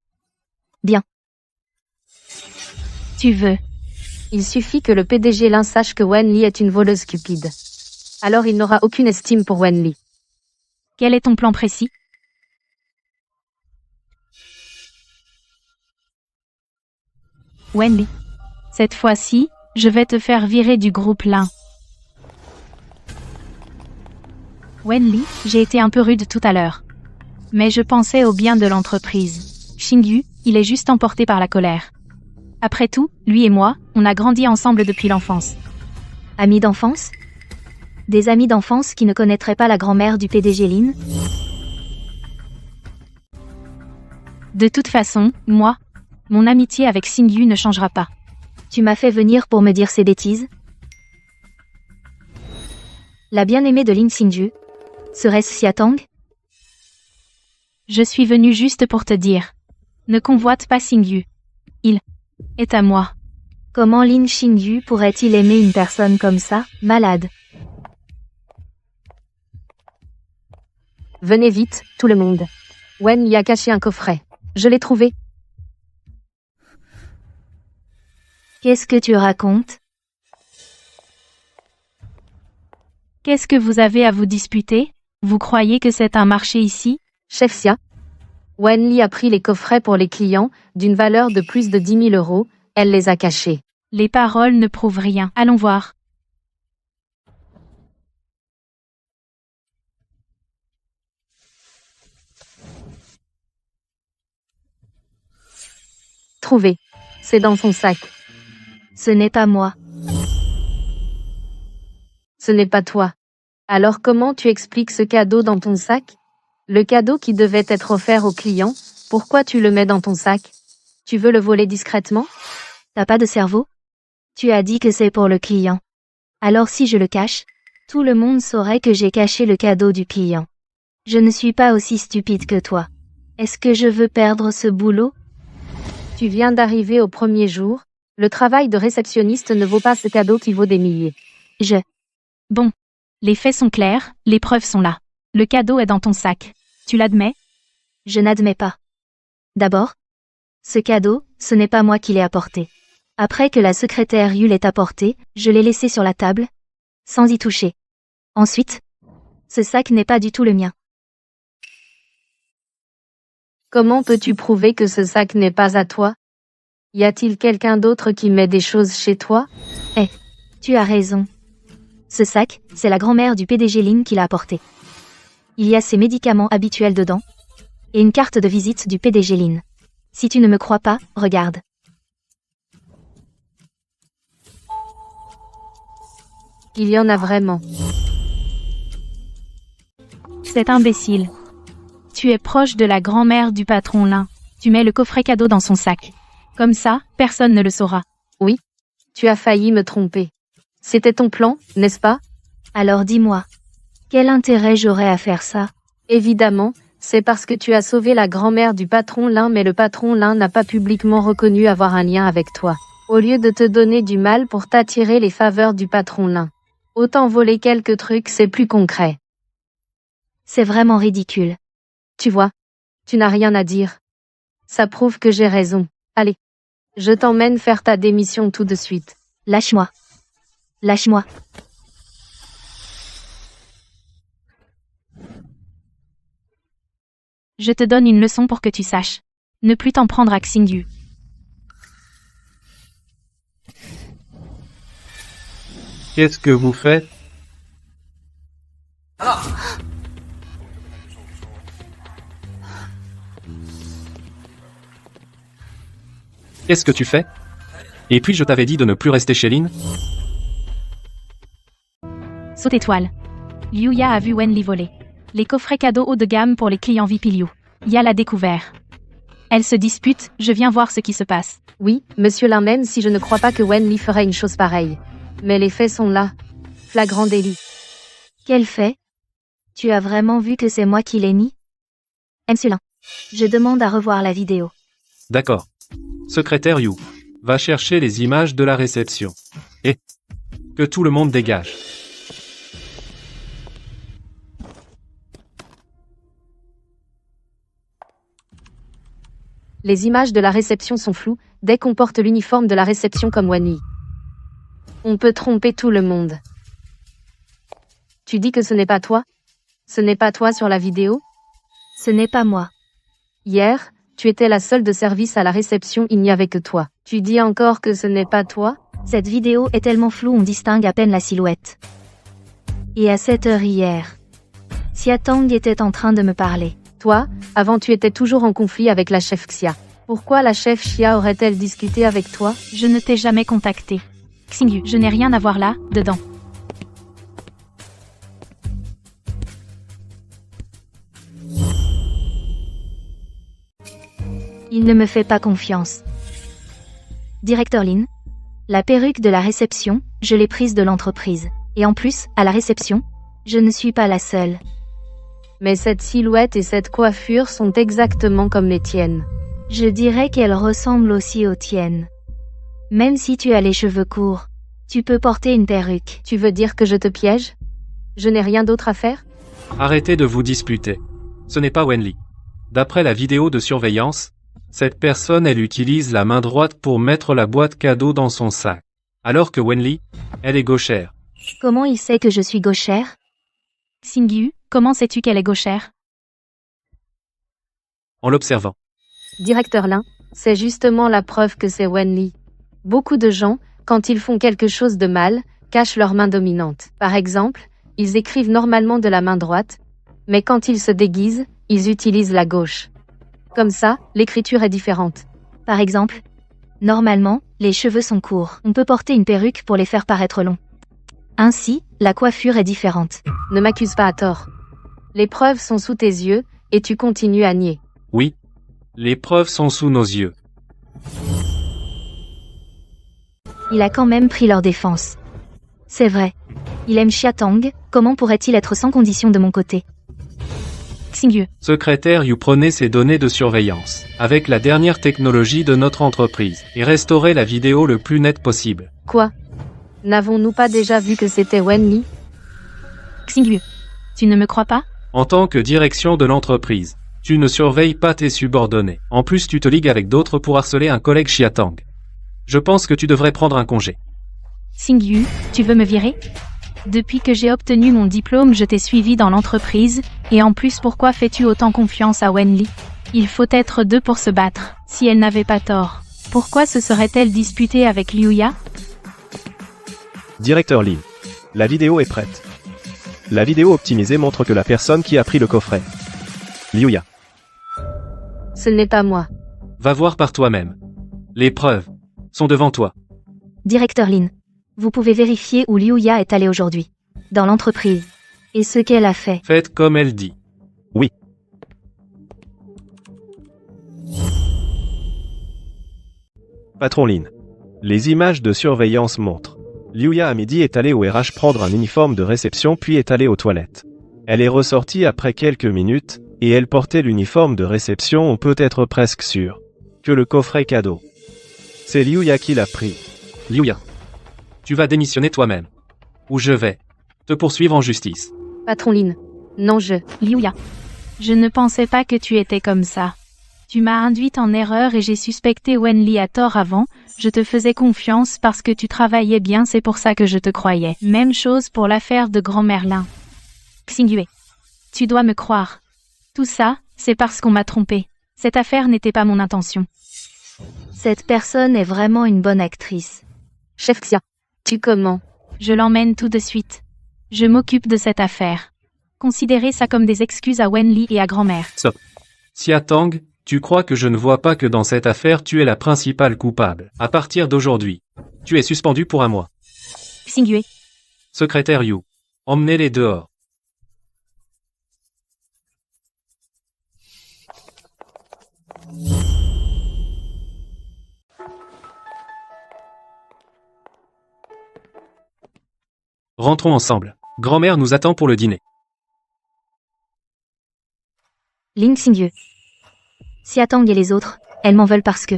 Bien. Tu veux. Il suffit que le PDG Lin sache que Wen Li est une voleuse cupide. Alors il n'aura aucune estime pour Wen Li. Quel est ton plan précis? Wenli. Cette fois-ci, je vais te faire virer du groupe Lin. Wenli, j'ai été un peu rude tout à l'heure. Mais je pensais au bien de l'entreprise. Xingyu, il est juste emporté par la colère. Après tout, lui et moi, on a grandi ensemble depuis l'enfance. Amis d'enfance? Des amis d'enfance qui ne connaîtraient pas la grand-mère du PDG Lin? De toute façon, moi, mon amitié avec Xingyu ne changera pas. Tu m'as fait venir pour me dire ces bêtises? La bien-aimée de Lin Xingyu? Serait-ce Xia Tang? Je suis venu juste pour te dire. Ne convoite pas Xingyu. Il est à moi. Comment Lin Xingyu pourrait-il aimer une personne comme ça, malade? Venez vite, tout le monde. Wen y a caché un coffret. Je l'ai trouvé. Qu'est-ce que tu racontes? Qu'est-ce que vous avez à vous disputer? Vous croyez que c'est un marché ici? Chef Xia. Wen Li a pris les coffrets pour les clients, d'une valeur de plus de 10 000 euros, elle les a cachés. Les paroles ne prouvent rien. Allons voir. Trouvé. C'est dans son sac. Ce n'est pas moi. Ce n'est pas toi. Alors comment tu expliques ce cadeau dans ton sac? Le cadeau qui devait être offert au client, pourquoi tu le mets dans ton sac? Tu veux le voler discrètement? T'as pas de cerveau? Tu as dit que c'est pour le client. Alors si je le cache, tout le monde saurait que j'ai caché le cadeau du client. Je ne suis pas aussi stupide que toi. Est-ce que je veux perdre ce boulot? Tu viens d'arriver au premier jour. Le travail de réceptionniste ne vaut pas ce cadeau qui vaut des milliers. Bon. Les faits sont clairs, les preuves sont là. Le cadeau est dans ton sac. Tu l'admets? Je n'admets pas. D'abord, ce cadeau, ce n'est pas moi qui l'ai apporté. Après que la secrétaire Yu l'ait apporté, je l'ai laissé sur la table, sans y toucher. Ensuite, ce sac n'est pas du tout le mien. Comment peux-tu prouver que ce sac n'est pas à toi? Y a-t-il quelqu'un d'autre qui met des choses chez toi? Tu as raison. Ce sac, c'est la grand-mère du PDG Lin qui l'a apporté. Il y a ses médicaments habituels dedans. Et une carte de visite du PDG Lin. Si tu ne me crois pas, regarde. Il y en a vraiment. C'est imbécile. Tu es proche de la grand-mère du patron Lin. Tu mets le coffret cadeau dans son sac. Comme ça, personne ne le saura. Oui. Tu as failli me tromper. C'était ton plan, n'est-ce pas? Alors dis-moi. Quel intérêt j'aurais à faire ça? Évidemment, c'est parce que tu as sauvé la grand-mère du patron Lin, mais le patron Lin n'a pas publiquement reconnu avoir un lien avec toi. Au lieu de te donner du mal pour t'attirer les faveurs du patron Lin. Autant voler quelques trucs, c'est plus concret. C'est vraiment ridicule. Tu vois, tu n'as rien à dire. Ça prouve que j'ai raison. Allez, je t'emmène faire ta démission tout de suite. Lâche-moi. Lâche-moi. Je te donne une leçon pour que tu saches. Ne plus t'en prendre à Xingyu. Qu'est-ce que vous faites? Qu'est-ce que tu fais? Et puis je t'avais dit de ne plus rester chez Lin? Saute étoile. Liu Ya a vu Wenli voler. Les coffrets cadeaux haut de gamme pour les clients VIP Liu. Ya l'a découvert. Elle se dispute, je viens voir ce qui se passe. Oui, monsieur Lin, même si je ne crois pas que Wenli ferait une chose pareille. Mais les faits sont là. Flagrant délit. Quel fait? Tu as vraiment vu que c'est moi qui l'ai mis? Monsieur Lin. Je demande à revoir la vidéo. D'accord. Secrétaire Yu. Va chercher les images de la réception. Et que tout le monde dégage. Les images de la réception sont floues, dès qu'on porte l'uniforme de la réception comme Wenli. On peut tromper tout le monde. Tu dis que ce n'est pas toi? Ce n'est pas toi sur la vidéo? Ce n'est pas moi. Hier, tu étais la seule de service à la réception, il n'y avait que toi. Tu dis encore que ce n'est pas toi? Cette vidéo est tellement floue on distingue à peine la silhouette. Et à 7 heures hier, Xia Tang était en train de me parler. Toi, avant tu étais toujours en conflit avec la chef Xia. Pourquoi la chef Xia aurait-elle discuté avec toi? Je ne t'ai jamais contacté. Xingyu, je n'ai rien à voir là, dedans. Il ne me fait pas confiance. Directeur Lin, la perruque de la réception, je l'ai prise de l'entreprise. Et en plus, à la réception, je ne suis pas la seule. Mais cette silhouette et cette coiffure sont exactement comme les tiennes. Je dirais qu'elles ressemblent aussi aux tiennes. Même si tu as les cheveux courts, tu peux porter une perruque. Tu veux dire que je te piège? Je n'ai rien d'autre à faire? Arrêtez de vous disputer. Ce n'est pas Wenli. D'après la vidéo de surveillance, cette personne elle utilise la main droite pour mettre la boîte cadeau dans son sac. Alors que Wenli, elle est gauchère. Comment il sait que je suis gauchère? Xingyu, comment sais-tu qu'elle est gauchère? En l'observant. Directeur Lin, c'est justement la preuve que c'est Wenli. Beaucoup de gens, quand ils font quelque chose de mal, cachent leur main dominante. Par exemple, ils écrivent normalement de la main droite, mais quand ils se déguisent, ils utilisent la gauche. Comme ça, l'écriture est différente. Par exemple, normalement, les cheveux sont courts. On peut porter une perruque pour les faire paraître longs. Ainsi, la coiffure est différente. Ne m'accuse pas à tort. Les preuves sont sous tes yeux, et tu continues à nier. Oui. Les preuves sont sous nos yeux. Il a quand même pris leur défense. C'est vrai. Il aime Xia Tang, comment pourrait-il être sans condition de mon côté? Xingyu. Secrétaire Yu, prenez ces données de surveillance, avec la dernière technologie de notre entreprise, et restaurez la vidéo le plus nette possible. Quoi? N'avons-nous pas déjà vu que c'était Wenli? Xingyu. Tu ne me crois pas? En tant que direction de l'entreprise, tu ne surveilles pas tes subordonnés. En plus tu te ligues avec d'autres pour harceler un collègue Xia Tang. Je pense que tu devrais prendre un congé. Xingyu, tu veux me virer? Depuis que j'ai obtenu mon diplôme, je t'ai suivi dans l'entreprise, et en plus pourquoi fais-tu autant confiance à Wenli? Il faut être deux pour se battre. Si elle n'avait pas tort, pourquoi se serait-elle disputée avec Liu Ya? Directeur Lin. La vidéo est prête. La vidéo optimisée montre que la personne qui a pris le coffret. Liu Ya. Ce n'est pas moi. Va voir par toi-même. Les preuves sont devant toi. Directeur Lin, vous pouvez vérifier où Liu Ya est allée aujourd'hui. Dans l'entreprise. Et ce qu'elle a fait. Faites comme elle dit. Patron Lin. Les images de surveillance montrent. Liuya à midi est allée au RH prendre un uniforme de réception puis est allée aux toilettes. Elle est ressortie après quelques minutes, et elle portait l'uniforme de réception, on peut être presque sûr que le coffret cadeau. C'est Liuya qui l'a pris. Liu Ya, tu vas démissionner toi-même. Ou je vais te poursuivre en justice. Patron Lin. Non, Liu Ya. Je ne pensais pas que tu étais comme ça. Tu m'as induite en erreur et j'ai suspecté Wenli à tort avant, je te faisais confiance parce que tu travaillais bien, c'est pour ça que je te croyais. Même chose pour l'affaire de Grand Merlin. Xingyue. Tu dois me croire. Tout ça, c'est parce qu'on m'a trompé. Cette affaire n'était pas mon intention. Cette personne est vraiment une bonne actrice. Chef Xia. Tu comment? Je l'emmène tout de suite. Je m'occupe de cette affaire. Considérez ça comme des excuses à Wenli et à grand-mère. Stop. Xia Tang, tu crois que je ne vois pas que dans cette affaire tu es la principale coupable. À partir d'aujourd'hui, tu es suspendu pour un mois. Xingyue. Secrétaire Yu, emmenez-les dehors. Rentrons ensemble. Grand-mère nous attend pour le dîner. Lin Xingyue. Xia Tang et les autres, elles m'en veulent parce que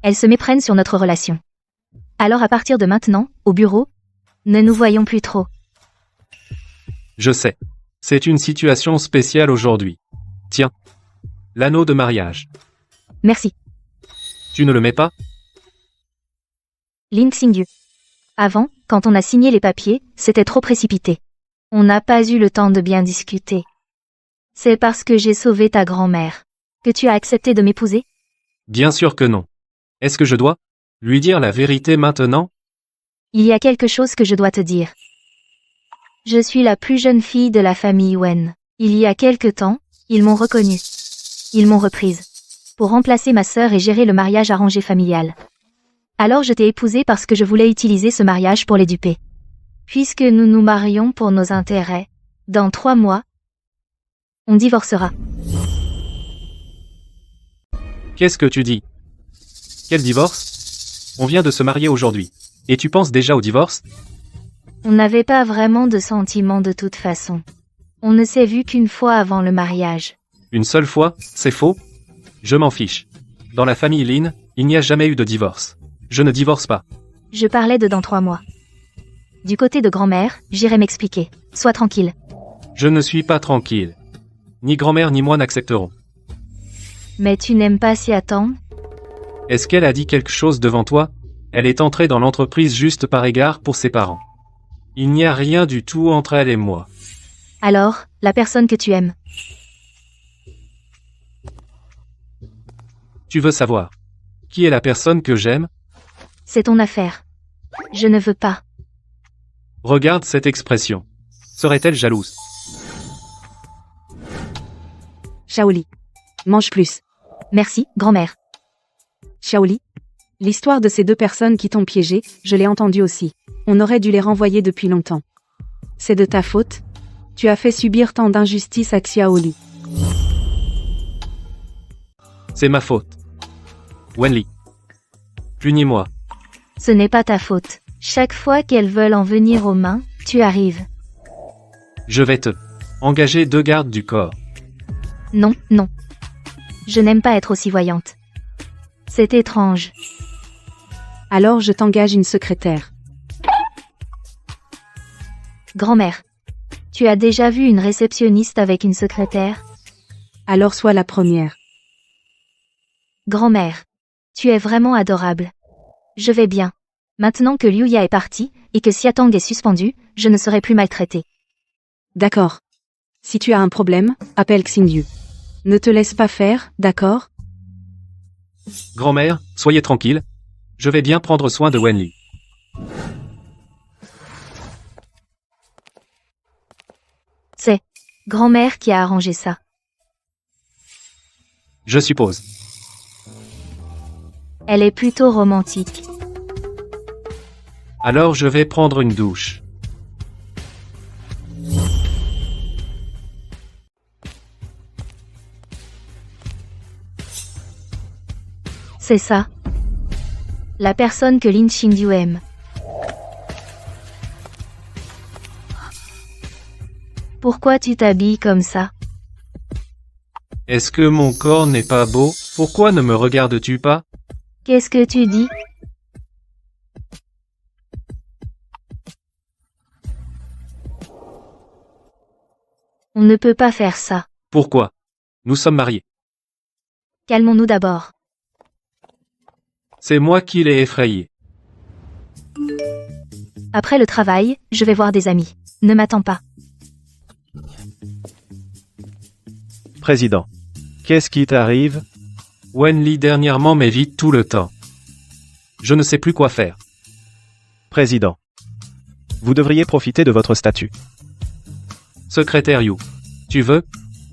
elles se méprennent sur notre relation. Alors à partir de maintenant, au bureau, ne nous voyons plus trop. Je sais. C'est une situation spéciale aujourd'hui. Tiens. L'anneau de mariage. Merci. Tu ne le mets pas? Lin Xingyue. Avant, quand on a signé les papiers, c'était trop précipité. On n'a pas eu le temps de bien discuter. C'est parce que j'ai sauvé ta grand-mère que tu as accepté de m'épouser? Bien sûr que non. Est-ce que je dois lui dire la vérité maintenant? Il y a quelque chose que je dois te dire. Je suis la plus jeune fille de la famille Wen. Il y a quelque temps, ils m'ont reconnue. Ils m'ont reprise. Pour remplacer ma sœur et gérer le mariage arrangé familial. Alors je t'ai épousée parce que je voulais utiliser ce mariage pour les duper. Puisque nous nous marions pour nos intérêts, dans 3 mois, on divorcera. Qu'est-ce que tu dis? Quel divorce? On vient de se marier aujourd'hui. Et tu penses déjà au divorce? On n'avait pas vraiment de sentiments de toute façon. On ne s'est vu qu'une fois avant le mariage. Une seule fois, c'est faux? Je m'en fiche. Dans la famille Lin, il n'y a jamais eu de divorce. Je ne divorce pas. Je parlais de dans 3 mois. Du côté de grand-mère, j'irai m'expliquer. Sois tranquille. Je ne suis pas tranquille. Ni grand-mère ni moi n'accepterons. Mais tu n'aimes pas s'y attendre? Est-ce qu'elle a dit quelque chose devant toi? Elle est entrée dans l'entreprise juste par égard pour ses parents. Il n'y a rien du tout entre elle et moi. Alors, la personne que tu aimes. Tu veux savoir qui est la personne que j'aime? C'est ton affaire. Je ne veux pas. Regarde cette expression. Serait-elle jalouse? Shaoli. Mange plus. Merci, grand-mère. Shaoli. L'histoire de ces 2 personnes qui t'ont piégé, je l'ai entendue aussi. On aurait dû les renvoyer depuis longtemps. C'est de ta faute. Tu as fait subir tant d'injustices à Xiaoli. C'est ma faute. Wenli. Punis-moi. Ce n'est pas ta faute. Chaque fois qu'elles veulent en venir aux mains, tu arrives. Je vais te engager 2 gardes du corps. Non, non. Je n'aime pas être aussi voyante. C'est étrange. Alors je t'engage une secrétaire. Grand-mère. Tu as déjà vu une réceptionniste avec une secrétaire? Alors sois la première. Grand-mère. Tu es vraiment adorable. Je vais bien. Maintenant que Liu Ya est parti, et que Xia Tang est suspendu, je ne serai plus maltraitée. D'accord. Si tu as un problème, appelle Xingyu. Ne te laisse pas faire, d'accord? Grand-mère, soyez tranquille. Je vais bien prendre soin de Wenli. C'est grand-mère qui a arrangé ça. je suppose. Elle est plutôt romantique. Alors je vais prendre une douche. C'est ça. La personne que Lin Xingyu aime. Pourquoi tu t'habilles comme ça? Est-ce que mon corps n'est pas beau? Pourquoi ne me regardes-tu pas? Qu'est-ce que tu dis? On ne peut pas faire ça. Pourquoi? Nous sommes mariés. Calmons-nous d'abord. C'est moi qui l'ai effrayé. Après le travail, je vais voir des amis. Ne m'attends pas. Président. Qu'est-ce qui t'arrive? Wenli dernièrement m'évite tout le temps. Je ne sais plus quoi faire. Président. Vous devriez profiter de votre statut. Secrétaire Yu. Tu veux?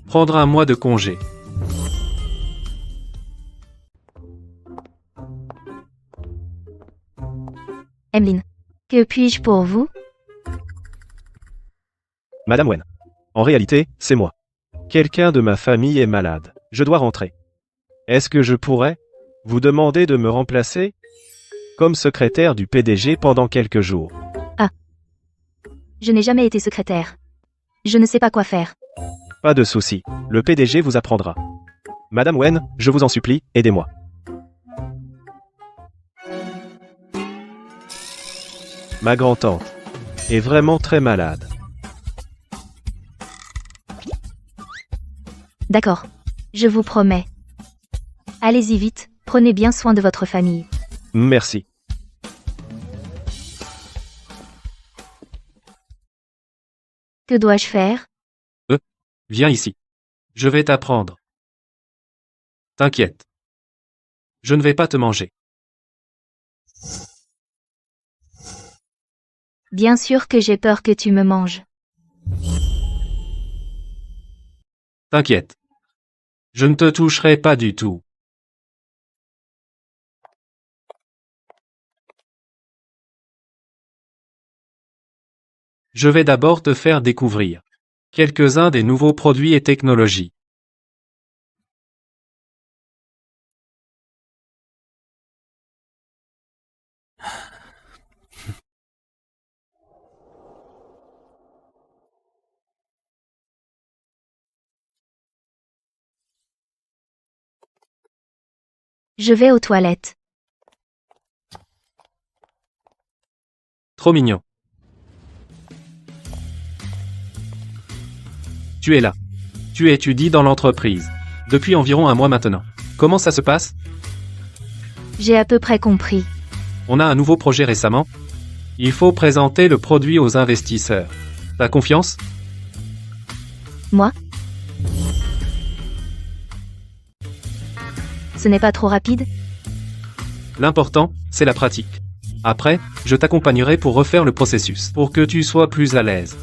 Prendre un mois de congé. Emeline. Que puis-je pour vous? Madame Wen. En réalité, c'est moi. Quelqu'un de ma famille est malade. Je dois rentrer. Est-ce que je pourrais vous demander de me remplacer comme secrétaire du PDG pendant quelques jours? Je n'ai jamais été secrétaire. Je ne sais pas quoi faire. Pas de souci. Le PDG vous apprendra. Madame Wen, je vous en supplie, aidez-moi. Ma grand-tante est vraiment très malade. D'accord. Je vous promets. Allez-y vite, prenez bien soin de votre famille. Merci. Que dois-je faire? Viens ici. Je vais t'apprendre. T'inquiète. Je ne vais pas te manger. Bien sûr que j'ai peur que tu me manges. T'inquiète. Je ne te toucherai pas du tout. Je vais d'abord te faire découvrir quelques-uns des nouveaux produits et technologies. Je vais aux toilettes. Trop mignon. Tu es là. Tu étudies dans l'entreprise. Depuis environ un mois maintenant. Comment ça se passe? J'ai à peu près compris. On a un nouveau projet récemment. Il faut présenter le produit aux investisseurs. T'as confiance? Moi? Ce n'est pas trop rapide? L'important, c'est la pratique. Après, je t'accompagnerai pour refaire le processus, pour que tu sois plus à l'aise.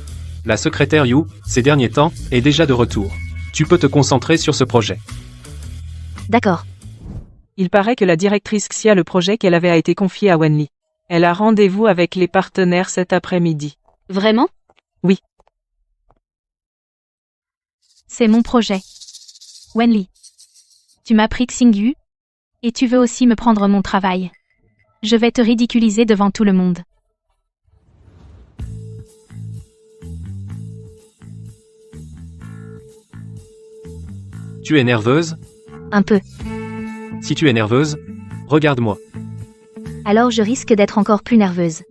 La secrétaire Yu, ces derniers temps, est déjà de retour. Tu peux te concentrer sur ce projet. D'accord. Il paraît que la directrice Xia le projet qu'elle avait a été confié à Wenli. Elle a rendez-vous avec les partenaires cet après-midi. Vraiment? C'est mon projet. Wenli. Tu m'as pris Xingyu? Et tu veux aussi me prendre mon travail. Je vais te ridiculiser devant tout le monde. Tu es nerveuse? Un peu. Si tu es nerveuse, regarde-moi. Alors je risque d'être encore plus nerveuse.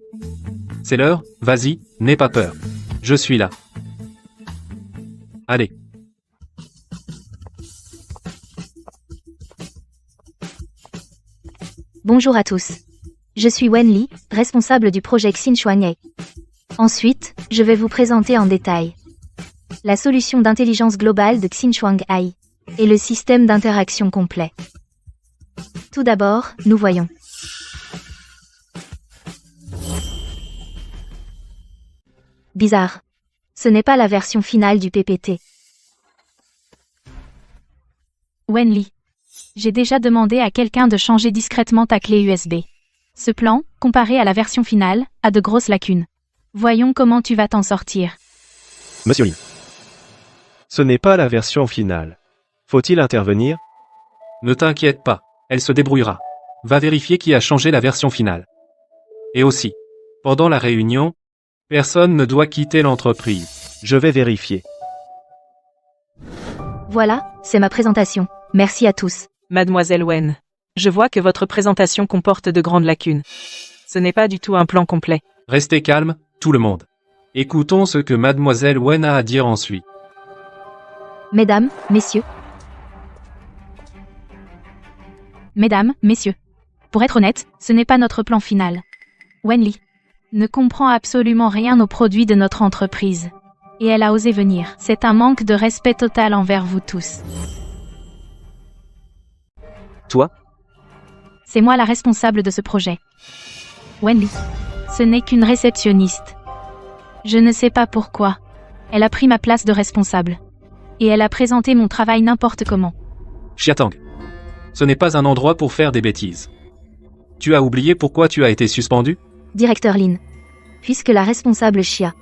C'est l'heure, vas-y, n'aie pas peur. Je suis là. Allez. Bonjour à tous. Je suis Wenli, responsable du projet Xinchuang. Ensuite, je vais vous présenter en détail la solution d'intelligence globale de Xinchuang AI et le système d'interaction complet. Tout d'abord, nous voyons. Bizarre. Ce n'est pas la version finale du PPT. Wenli, J'ai déjà demandé à quelqu'un de changer discrètement ta clé USB. Ce plan, comparé à la version finale, a de grosses lacunes. Voyons comment tu vas t'en sortir. Monsieur Lin. Ce n'est pas la version finale. Faut-il intervenir? Ne t'inquiète pas, elle se débrouillera. Va vérifier qui a changé la version finale. Et aussi, pendant la réunion, personne ne doit quitter l'entreprise. Je vais vérifier. Voilà, c'est ma présentation. Merci à tous. Mademoiselle Wen, je vois que votre présentation comporte de grandes lacunes. Ce n'est pas du tout un plan complet. Restez calme, tout le monde. Écoutons ce que Mademoiselle Wen a à dire ensuite. Mesdames, messieurs, Mesdames, messieurs. Pour être honnête, ce n'est pas notre plan final. Wenli ne comprend absolument rien aux produits de notre entreprise. Et elle a osé venir. C'est un manque de respect total envers vous tous. Toi? C'est moi la responsable de ce projet. Wenli, ce n'est qu'une réceptionniste. Je ne sais pas pourquoi. Elle a pris ma place de responsable. Et elle a présenté mon travail n'importe comment. Xiatang. Ce n'est pas un endroit pour faire des bêtises. Tu as oublié pourquoi tu as été suspendu? directeur Lin. Puisque la responsable Xia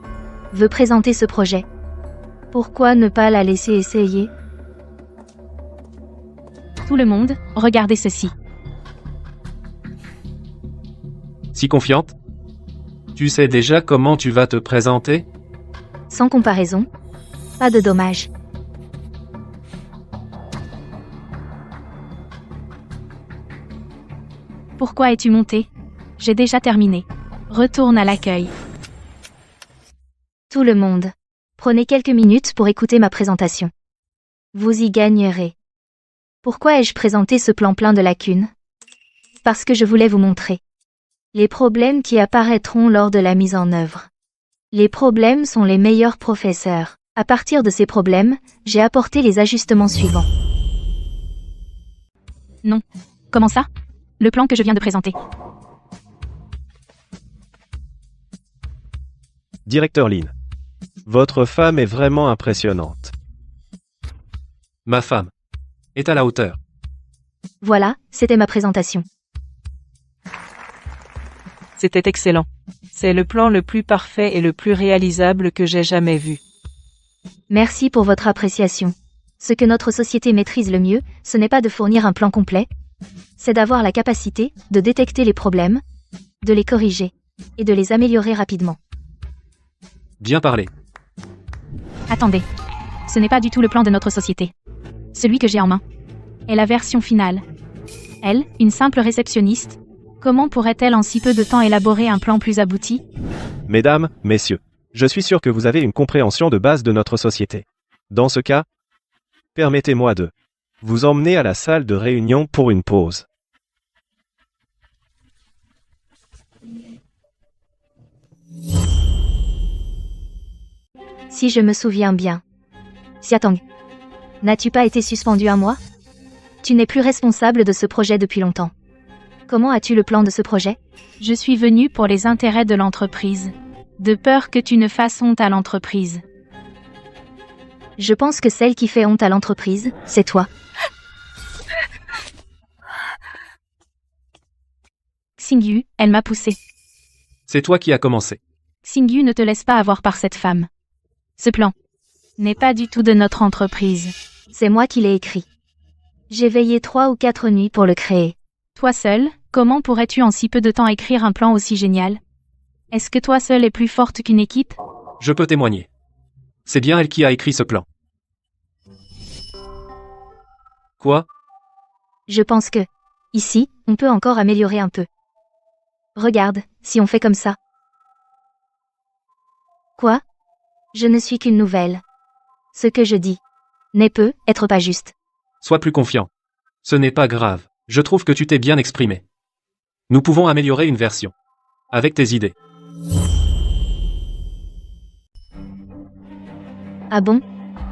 veut présenter ce projet, pourquoi ne pas la laisser essayer? Tout le monde, regardez ceci. Si confiante? Tu sais déjà comment tu vas te présenter? Sans comparaison, pas de dommage. Pourquoi es-tu monté? J'ai déjà terminé. Retourne à l'accueil. Tout le monde. Prenez quelques minutes pour écouter ma présentation. Vous y gagnerez. Pourquoi ai-je présenté ce plan plein de lacunes? Parce que je voulais vous montrer les problèmes qui apparaîtront lors de la mise en œuvre. Les problèmes sont les meilleurs professeurs. À partir de ces problèmes, j'ai apporté les ajustements suivants. Non. Comment ça? Le plan que je viens de présenter. Directeur Lin. Votre femme est vraiment impressionnante. Ma femme est à la hauteur. Voilà, c'était ma présentation. C'était excellent. C'est le plan le plus parfait et le plus réalisable que j'ai jamais vu. Merci pour votre appréciation. Ce que notre société maîtrise le mieux, ce n'est pas de fournir un plan complet, c'est d'avoir la capacité de détecter les problèmes, de les corriger et de les améliorer rapidement. Bien parlé. Attendez. Ce n'est pas du tout le plan de notre société. Celui que j'ai en main est la version finale. Elle, une simple réceptionniste, comment pourrait-elle en si peu de temps élaborer un plan plus abouti? Mesdames, messieurs, je suis sûr que vous avez une compréhension de base de notre société. Dans ce cas, permettez-moi de vous emmener à la salle de réunion pour une pause. Si je me souviens bien. Xiatang, n'as-tu pas été suspendu un mois? Tu n'es plus responsable de ce projet depuis longtemps. Comment as-tu le plan de ce projet? Je suis venue pour les intérêts de l'entreprise. De peur que tu ne fasses honte à l'entreprise. Je pense que celle qui fait honte à l'entreprise, c'est toi. Xingyu, elle m'a poussé. C'est toi qui as commencé. Xingyu ne te laisse pas avoir par cette femme. Ce plan n'est pas du tout de notre entreprise. C'est moi qui l'ai écrit. J'ai veillé 3 ou 4 nuits pour le créer. Toi seul, comment pourrais-tu en si peu de temps écrire un plan aussi génial? Est-ce que toi seul es plus forte qu'une équipe? Je peux témoigner. C'est bien elle qui a écrit ce plan. Quoi? Je pense que, ici, on peut encore améliorer un peu. Regarde, si on fait comme ça. Quoi? Je ne suis qu'une nouvelle. Ce que je dis n'est peut être pas juste. Sois plus confiant. Ce n'est pas grave. Je trouve que tu t'es bien exprimé. Nous pouvons améliorer une version. Avec tes idées. Ah bon?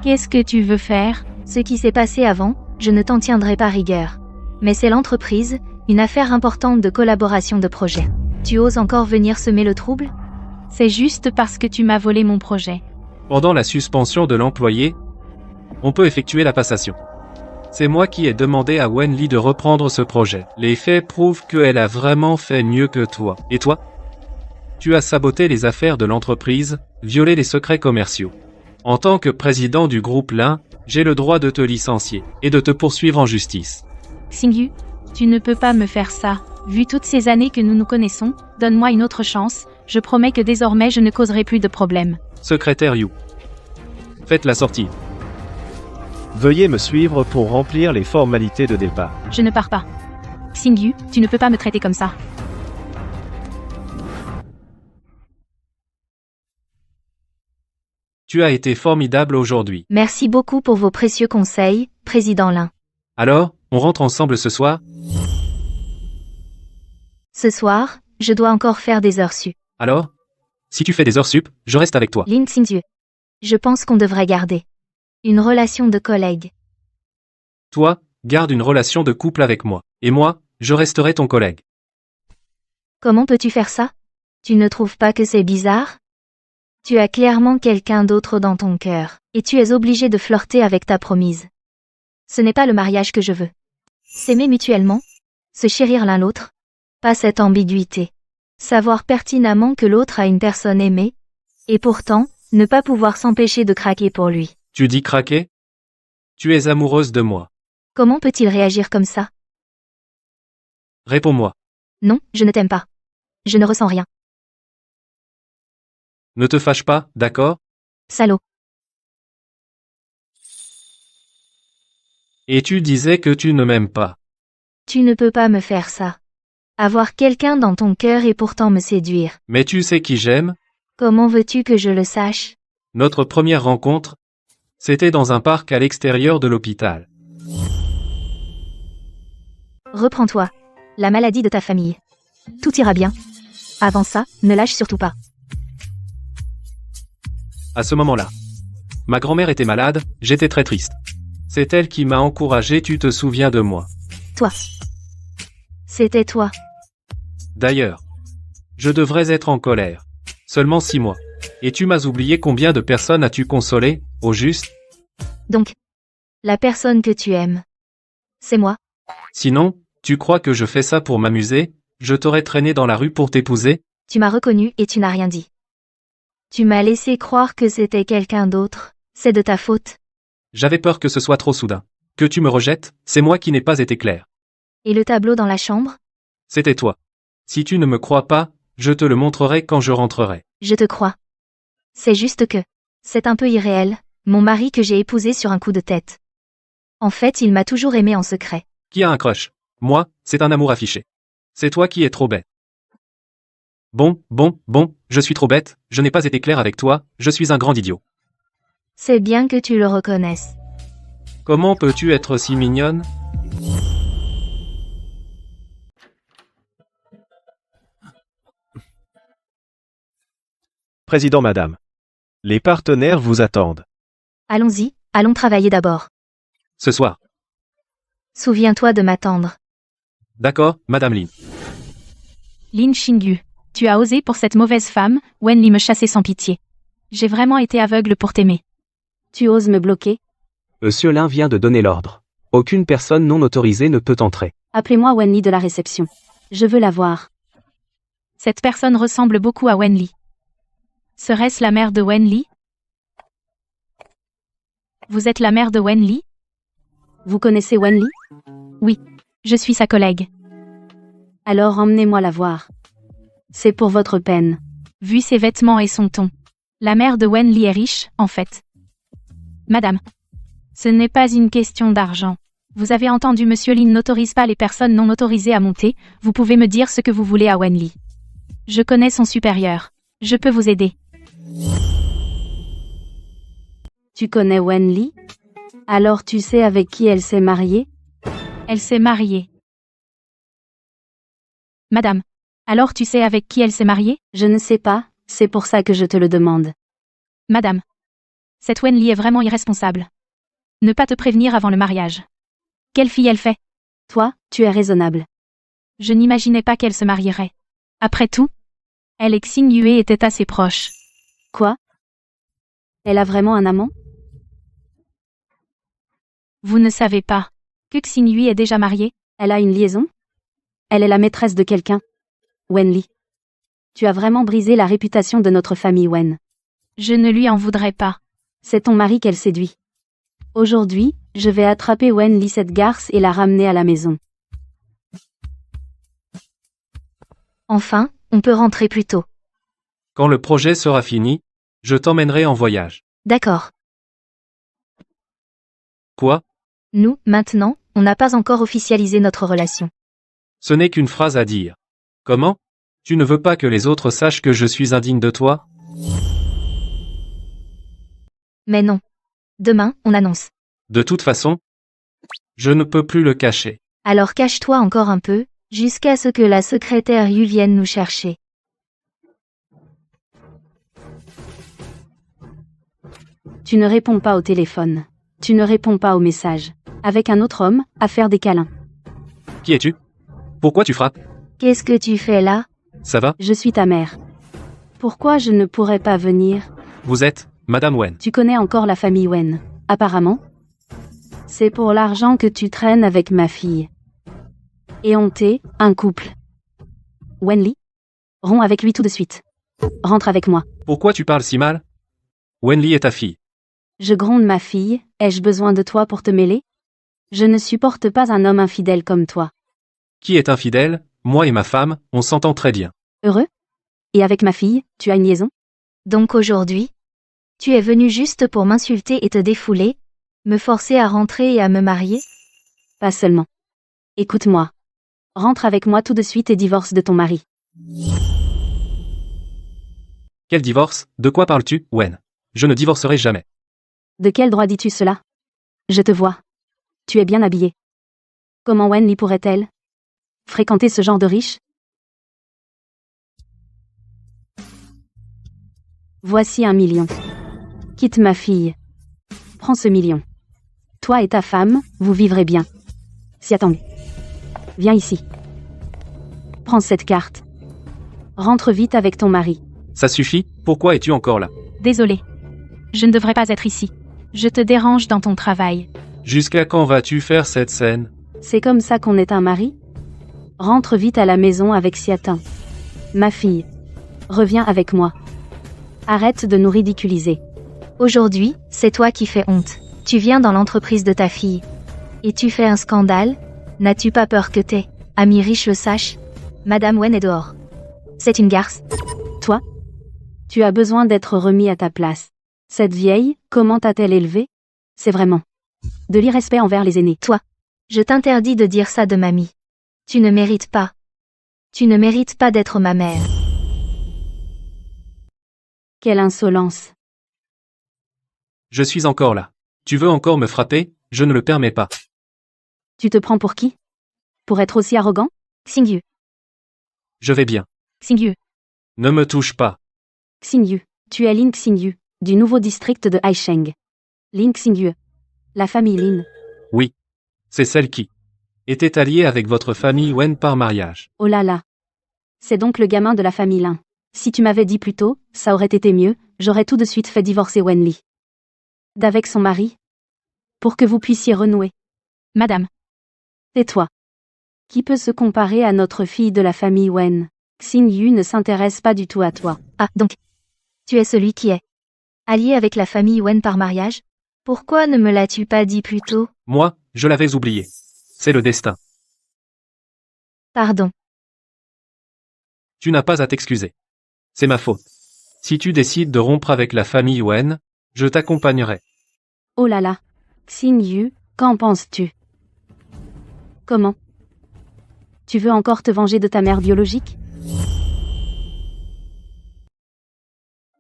Qu'est-ce que tu veux faire? Ce qui s'est passé avant, je ne t'en tiendrai pas rigueur. Mais c'est l'entreprise, une affaire importante de collaboration de projet. Tu oses encore venir semer le trouble? C'est juste parce que tu m'as volé mon projet. Pendant la suspension de l'employé, on peut effectuer la passation. C'est moi qui ai demandé à Wenli de reprendre ce projet. Les faits prouvent qu'elle a vraiment fait mieux que toi. Et toi? Tu as saboté les affaires de l'entreprise, violé les secrets commerciaux. En tant que président du groupe Lin, j'ai le droit de te licencier et de te poursuivre en justice. Xingyu, tu ne peux pas me faire ça. Vu toutes ces années que nous nous connaissons, donne-moi une autre chance, je promets que désormais je ne causerai plus de problèmes. Secrétaire Yu. Faites la sortie. Veuillez me suivre pour remplir les formalités de départ. Je ne pars pas. Xingyu, tu ne peux pas me traiter comme ça. Tu as été formidable aujourd'hui. Merci beaucoup pour vos précieux conseils, Président Lin. Alors, on rentre ensemble ce soir? Ce soir, je dois encore faire des heures sup. Alors? Si tu fais des heures sup, je reste avec toi. Lin Xingyu. Je pense qu'on devrait garder une relation de collègue. Toi, garde une relation de couple avec moi. Et moi, je resterai ton collègue. Comment peux-tu faire ça? Tu ne trouves pas que c'est bizarre? Tu as clairement quelqu'un d'autre dans ton cœur, et tu es obligé de flirter avec ta promise. Ce n'est pas le mariage que je veux. S'aimer mutuellement, se chérir l'un l'autre, pas cette ambiguïté. Savoir pertinemment que l'autre a une personne aimée, et pourtant, ne pas pouvoir s'empêcher de craquer pour lui. Tu dis craquer? Tu es amoureuse de moi. Comment peut-il réagir comme ça? Réponds-moi. Non, je ne t'aime pas. Je ne ressens rien. Ne te fâche pas, d'accord? Salaud. Et tu disais que tu ne m'aimes pas. Tu ne peux pas me faire ça. Avoir quelqu'un dans ton cœur et pourtant me séduire. Mais tu sais qui j'aime? Comment veux-tu que je le sache? Notre première rencontre, c'était dans un parc à l'extérieur de l'hôpital. Reprends-toi. La maladie de ta famille. Tout ira bien. Avant ça, ne lâche surtout pas. À ce moment-là, ma grand-mère était malade, j'étais très triste. C'est elle qui m'a encouragé, tu te souviens de moi. Toi. C'était toi. D'ailleurs, je devrais être en colère. Seulement 6 mois. Et tu m'as oublié, combien de personnes as-tu consolé, au juste? Donc, la personne que tu aimes, c'est moi. Sinon, tu crois que je fais ça pour m'amuser? Je t'aurais traîné dans la rue pour t'épouser? Tu m'as reconnu et tu n'as rien dit. Tu m'as laissé croire que c'était quelqu'un d'autre. C'est de ta faute. J'avais peur que ce soit trop soudain. Que tu me rejettes, c'est moi qui n'ai pas été clair. Et le tableau dans la chambre? C'était toi. Si tu ne me crois pas, je te le montrerai quand je rentrerai. Je te crois. C'est juste que, c'est un peu irréel, mon mari que j'ai épousé sur un coup de tête. En fait, il m'a toujours aimé en secret. Qui a un crush? Moi, c'est un amour affiché. C'est toi qui es trop bête. Bon, je suis trop bête, je n'ai pas été clair avec toi, je suis un grand idiot. C'est bien que tu le reconnaisses. Comment peux-tu être si mignonne? Président Madame. Les partenaires vous attendent. Allons-y, allons travailler d'abord. Ce soir. Souviens-toi de m'attendre. D'accord, Madame Lin. Lin Xingyu, tu as osé pour cette mauvaise femme, Wenli me chasser sans pitié. J'ai vraiment été aveugle pour t'aimer. Tu oses me bloquer? Monsieur Lin vient de donner l'ordre. Aucune personne non autorisée ne peut entrer. Appelez-moi Wenli de la réception. Je veux la voir. Cette personne ressemble beaucoup à Wenli. Serait-ce la mère de Wenli? Vous êtes la mère de Wenli? Vous connaissez Wenli? Oui, je suis sa collègue. Alors emmenez-moi la voir. C'est pour votre peine. Vu ses vêtements et son ton. La mère de Wenli est riche, en fait. Madame. Ce n'est pas une question d'argent. Vous avez entendu, Monsieur Lin n'autorise pas les personnes non autorisées à monter, vous pouvez me dire ce que vous voulez à Wenli. Je connais son supérieur. Je peux vous aider. Tu connais Wenli? Alors tu sais avec qui elle s'est mariée? Elle s'est mariée. Madame. Alors tu sais avec qui elle s'est mariée? Je ne sais pas, c'est pour ça que je te le demande. Madame. Cette Wenli est vraiment irresponsable. Ne pas te prévenir avant le mariage. Quelle fille elle fait? Toi, tu es raisonnable. Je n'imaginais pas qu'elle se marierait. Après tout, elle et Xingyue étaient assez proches. Quoi? Elle a vraiment un amant? Vous ne savez pas. Que Xing Yue est déjà mariée? Elle a une liaison? Elle est la maîtresse de quelqu'un? Wen Li. Tu as vraiment brisé la réputation de notre famille Wen. Je ne lui en voudrais pas. C'est ton mari qu'elle séduit. Aujourd'hui, je vais attraper Wen Li cette garce et la ramener à la maison. Enfin, on peut rentrer plus tôt. Quand le projet sera fini, je t'emmènerai en voyage. D'accord. Quoi? Nous, maintenant, on n'a pas encore officialisé notre relation. Ce n'est qu'une phrase à dire. Comment? Tu ne veux pas que les autres sachent que je suis indigne de toi? Mais non. Demain, on annonce. De toute façon, je ne peux plus le cacher. Alors cache-toi encore un peu, jusqu'à ce que la secrétaire Yu vienne nous chercher. Tu ne réponds pas au téléphone. Tu ne réponds pas aux messages. Avec un autre homme, à faire des câlins. Qui es-tu? Pourquoi tu frappes? Qu'est-ce que tu fais là? Ça va? Je suis ta mère. Pourquoi je ne pourrais pas venir? Vous êtes Madame Wen. Tu connais encore la famille Wen, apparemment? C'est pour l'argent que tu traînes avec ma fille. Et on t'est un couple. Wen Li? Romps avec lui tout de suite. Rentre avec moi. Pourquoi tu parles si mal? Wen Li est ta fille. Je gronde ma fille, ai-je besoin de toi pour te mêler? Je ne supporte pas un homme infidèle comme toi. Qui est infidèle? Moi et ma femme, on s'entend très bien. Heureux? Et avec ma fille, tu as une liaison? Donc aujourd'hui, tu es venu juste pour m'insulter et te défouler, me forcer à rentrer et à me marier? Pas seulement. Écoute-moi. Rentre avec moi tout de suite et divorce de ton mari. Quel divorce? De quoi parles-tu, Wen? Je ne divorcerai jamais. De quel droit dis-tu cela? Je te vois. Tu es bien habillé. Comment Wen Li pourrait-elle fréquenter ce genre de riche? Voici 1 million. Quitte ma fille. Prends ce million. Toi et ta femme, vous vivrez bien. Siatang. Viens ici. Prends cette carte. Rentre vite avec ton mari. Ça suffit, pourquoi es-tu encore là? Désolé. Je ne devrais pas être ici. Je te dérange dans ton travail. Jusqu'à quand vas-tu faire cette scène? C'est comme ça qu'on est un mari? Rentre vite à la maison avec Siatang. Ma fille. Reviens avec moi. Arrête de nous ridiculiser. Aujourd'hui, c'est toi qui fais honte. Tu viens dans l'entreprise de ta fille. Et tu fais un scandale? N'as-tu pas peur que tes amis riches le sachent? Madame Wen est dehors. C'est une garce. Toi? Tu as besoin d'être remis à ta place. Cette vieille, comment t'a-t-elle élevé? C'est vraiment de l'irrespect envers les aînés. Toi. Je t'interdis de dire ça de mamie. Tu ne mérites pas. Tu ne mérites pas d'être ma mère. Quelle insolence. Je suis encore là. Tu veux encore me frapper? Je ne le permets pas. Tu te prends pour qui? Pour être aussi arrogant? Xing Yu. Je vais bien. Xing Yue. Ne me touche pas. Xing Yu. Tu es Lin Xing Yu, du nouveau district de Haisheng. Lin Xing Yu. La famille Lin. Oui. C'est celle qui était alliée avec votre famille Wen par mariage. Oh là là. C'est donc le gamin de la famille Lin. Si tu m'avais dit plus tôt, ça aurait été mieux, j'aurais tout de suite fait divorcer Wen Li. D'avec son mari. Pour que vous puissiez renouer. Madame. Tais-toi. Qui peut se comparer à notre fille de la famille Wen? Xing Yu ne s'intéresse pas du tout à toi. Ah, donc. Tu es celui qui est allié avec la famille Wen par mariage? Pourquoi ne me l'as-tu pas dit plus tôt? Moi, je l'avais oublié. C'est le destin. Pardon. Tu n'as pas à t'excuser. C'est ma faute. Si tu décides de rompre avec la famille Wen, je t'accompagnerai. Oh là là. Xing Yu, qu'en penses-tu? Comment? Tu veux encore te venger de ta mère biologique?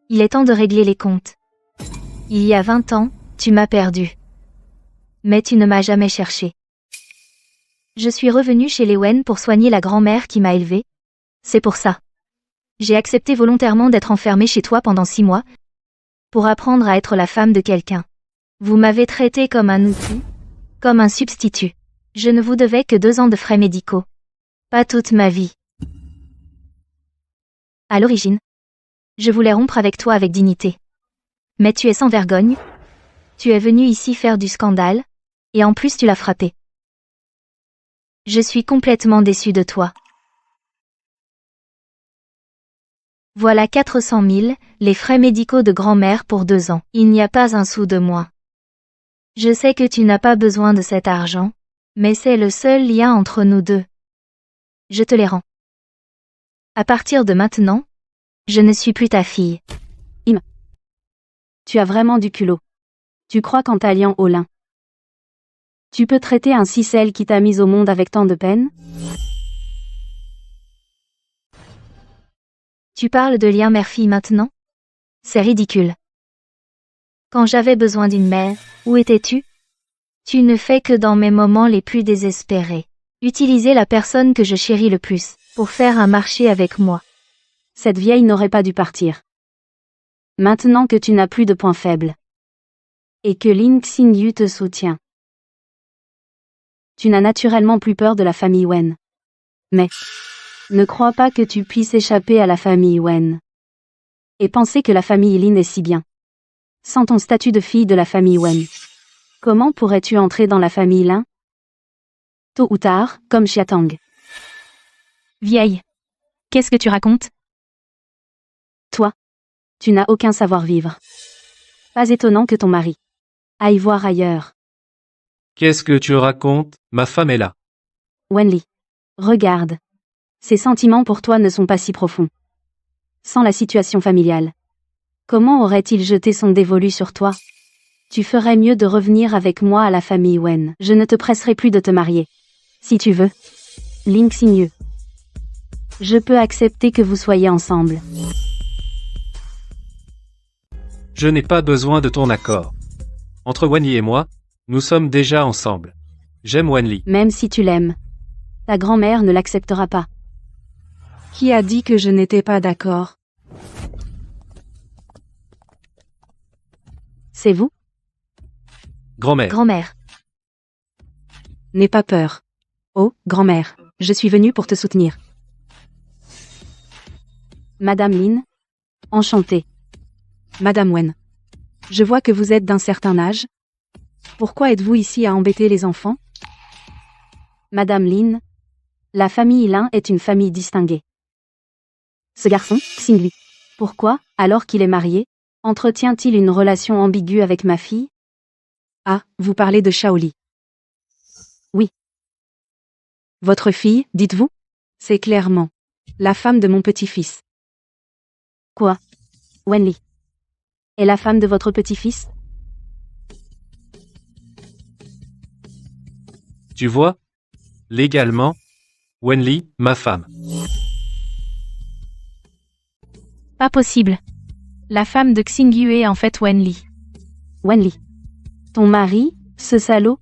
Il est temps de régler les comptes. Il y a 20 ans, tu m'as perdu. Mais tu ne m'as jamais cherché. Je suis revenu chez les Wen pour soigner la grand-mère qui m'a élevé. C'est pour ça. J'ai accepté volontairement d'être enfermé chez toi pendant 6 mois, pour apprendre à être la femme de quelqu'un. Vous m'avez traité comme un outil, comme un substitut. Je ne vous devais que 2 ans de frais médicaux. Pas toute ma vie. À l'origine, je voulais rompre avec toi avec dignité. Mais tu es sans vergogne. Tu es venu ici faire du scandale, et en plus tu l'as frappé. Je suis complètement déçu de toi. Voilà 400 000, les frais médicaux de grand-mère pour 2 ans. Il n'y a pas un sou de moi. Je sais que tu n'as pas besoin de cet argent, mais c'est le seul lien entre nous deux. Je te les rends. À partir de maintenant, je ne suis plus ta fille. Tu as vraiment du culot. Tu crois qu'en t'alliant au lin, tu peux traiter ainsi celle qui t'a mise au monde avec tant de peine? Tu parles de lien mère-fille maintenant? C'est ridicule. Quand j'avais besoin d'une mère, où étais-tu? Tu ne fais que dans mes moments les plus désespérés. Utiliser la personne que je chéris le plus, pour faire un marché avec moi. Cette vieille n'aurait pas dû partir. Maintenant que tu n'as plus de points faibles. Et que Lin Xingyu te soutient. Tu n'as naturellement plus peur de la famille Wen. Mais, ne crois pas que tu puisses échapper à la famille Wen. Et penser que la famille Lin est si bien. Sans ton statut de fille de la famille Wen. Comment pourrais-tu entrer dans la famille Lin? Tôt ou tard, comme Xiatang. Vieille. Qu'est-ce que tu racontes? Toi, tu n'as aucun savoir-vivre. Pas étonnant que ton mari aille voir ailleurs. Qu'est-ce que tu racontes? Ma femme est là. Wenli. Regarde. Ses sentiments pour toi ne sont pas si profonds. Sans la situation familiale. Comment aurait-il jeté son dévolu sur toi? Tu ferais mieux de revenir avec moi à la famille Wen. Je ne te presserai plus de te marier. Si tu veux. Lin Xingyu. Je peux accepter que vous soyez ensemble. Je n'ai pas besoin de ton accord. Entre Wenli et moi, nous sommes déjà ensemble. J'aime Wenli. Même si tu l'aimes. Ta grand-mère ne l'acceptera pas. Qui a dit que je n'étais pas d'accord? C'est vous? Grand-mère. Grand-mère. N'aie pas peur. Oh, grand-mère, je suis venue pour te soutenir. Madame Lin. Enchantée. Madame Wen. Je vois que vous êtes d'un certain âge. Pourquoi êtes-vous ici à embêter les enfants? Madame Lin. La famille Lin est une famille distinguée. Ce garçon, Xingli. Pourquoi, alors qu'il est marié, entretient-il une relation ambiguë avec ma fille? Ah, vous parlez de Shaoli. Oui. Votre fille, dites-vous? C'est clairement la femme de mon petit-fils. Quoi? Wenli est la femme de votre petit-fils? Tu vois? Légalement, Wenli, ma femme. Pas possible. La femme de Xingyu est en fait Wenli. Wenli. Ton mari, ce salaud?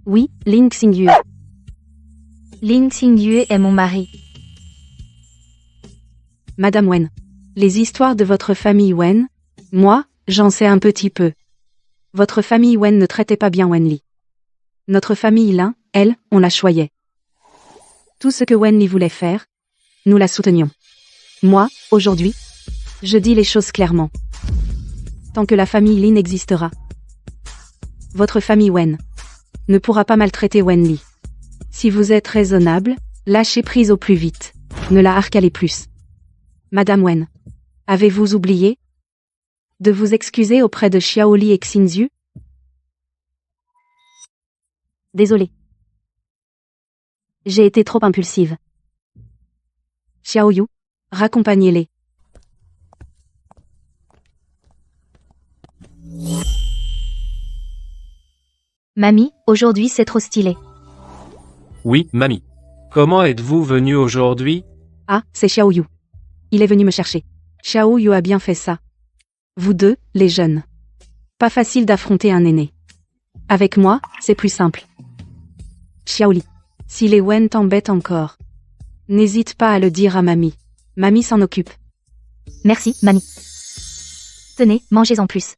Oui, Lin Xingyu. Lin Xingyu est mon mari. Madame Wen. Les histoires de votre famille Wen, moi, j'en sais un petit peu. Votre famille Wen ne traitait pas bien Wenli. Notre famille Lin, elle, on la choyait. Tout ce que Wenli voulait faire, nous la soutenions. Moi, aujourd'hui, je dis les choses clairement. Tant que la famille Lin existera, votre famille Wen ne pourra pas maltraiter Wenli. Si vous êtes raisonnable, lâchez prise au plus vite. Ne la harcalez plus. Madame Wen, avez-vous oublié de vous excuser auprès de Xiaoli et Xinzhu? Désolée. J'ai été trop impulsive. Xiaoyu, raccompagnez-les. Mamie, aujourd'hui c'est trop stylé. Oui, mamie. Comment êtes-vous venu aujourd'hui? Ah, c'est Xiaoyu. Il est venu me chercher. Xiaoyu a bien fait ça. Vous deux, les jeunes. Pas facile d'affronter un aîné. Avec moi, c'est plus simple. Xiaoli. Si les Wen t'embêtent encore, n'hésite pas à le dire à mamie. Mamie s'en occupe. Merci, mamie. Tenez, mangez-en plus.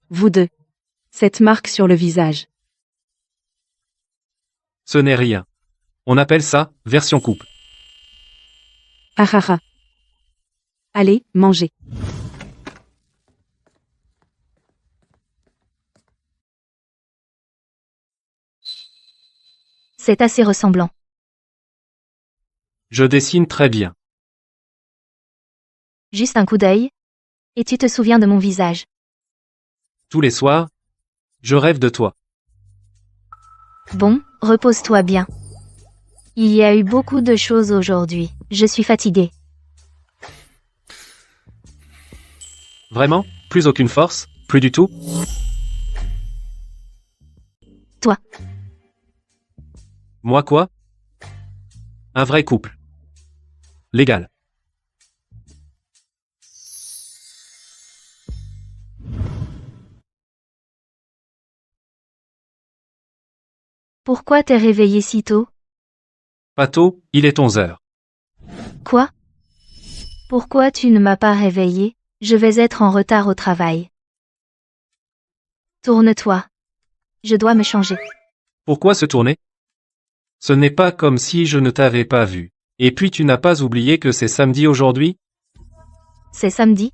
Vous deux. Cette marque sur le visage. Ce n'est rien. On appelle ça version coupe. Ah ah ah. Allez, mangez. C'est assez ressemblant. Je dessine très bien. Juste un coup d'œil. Et tu te souviens de mon visage. Tous les soirs, je rêve de toi. Bon, repose-toi bien. Il y a eu beaucoup de choses aujourd'hui. Je suis fatiguée. Vraiment? Plus aucune force? Plus du tout? Toi. Moi quoi? Un vrai couple. Légal. Pourquoi t'es réveillé si tôt? Pas tôt, il est 11 heures. Quoi? Pourquoi tu ne m'as pas réveillé? Je vais être en retard au travail. Tourne-toi. Je dois me changer. Pourquoi se tourner? Ce n'est pas comme si je ne t'avais pas vu. Et puis tu n'as pas oublié que c'est samedi aujourd'hui? C'est samedi?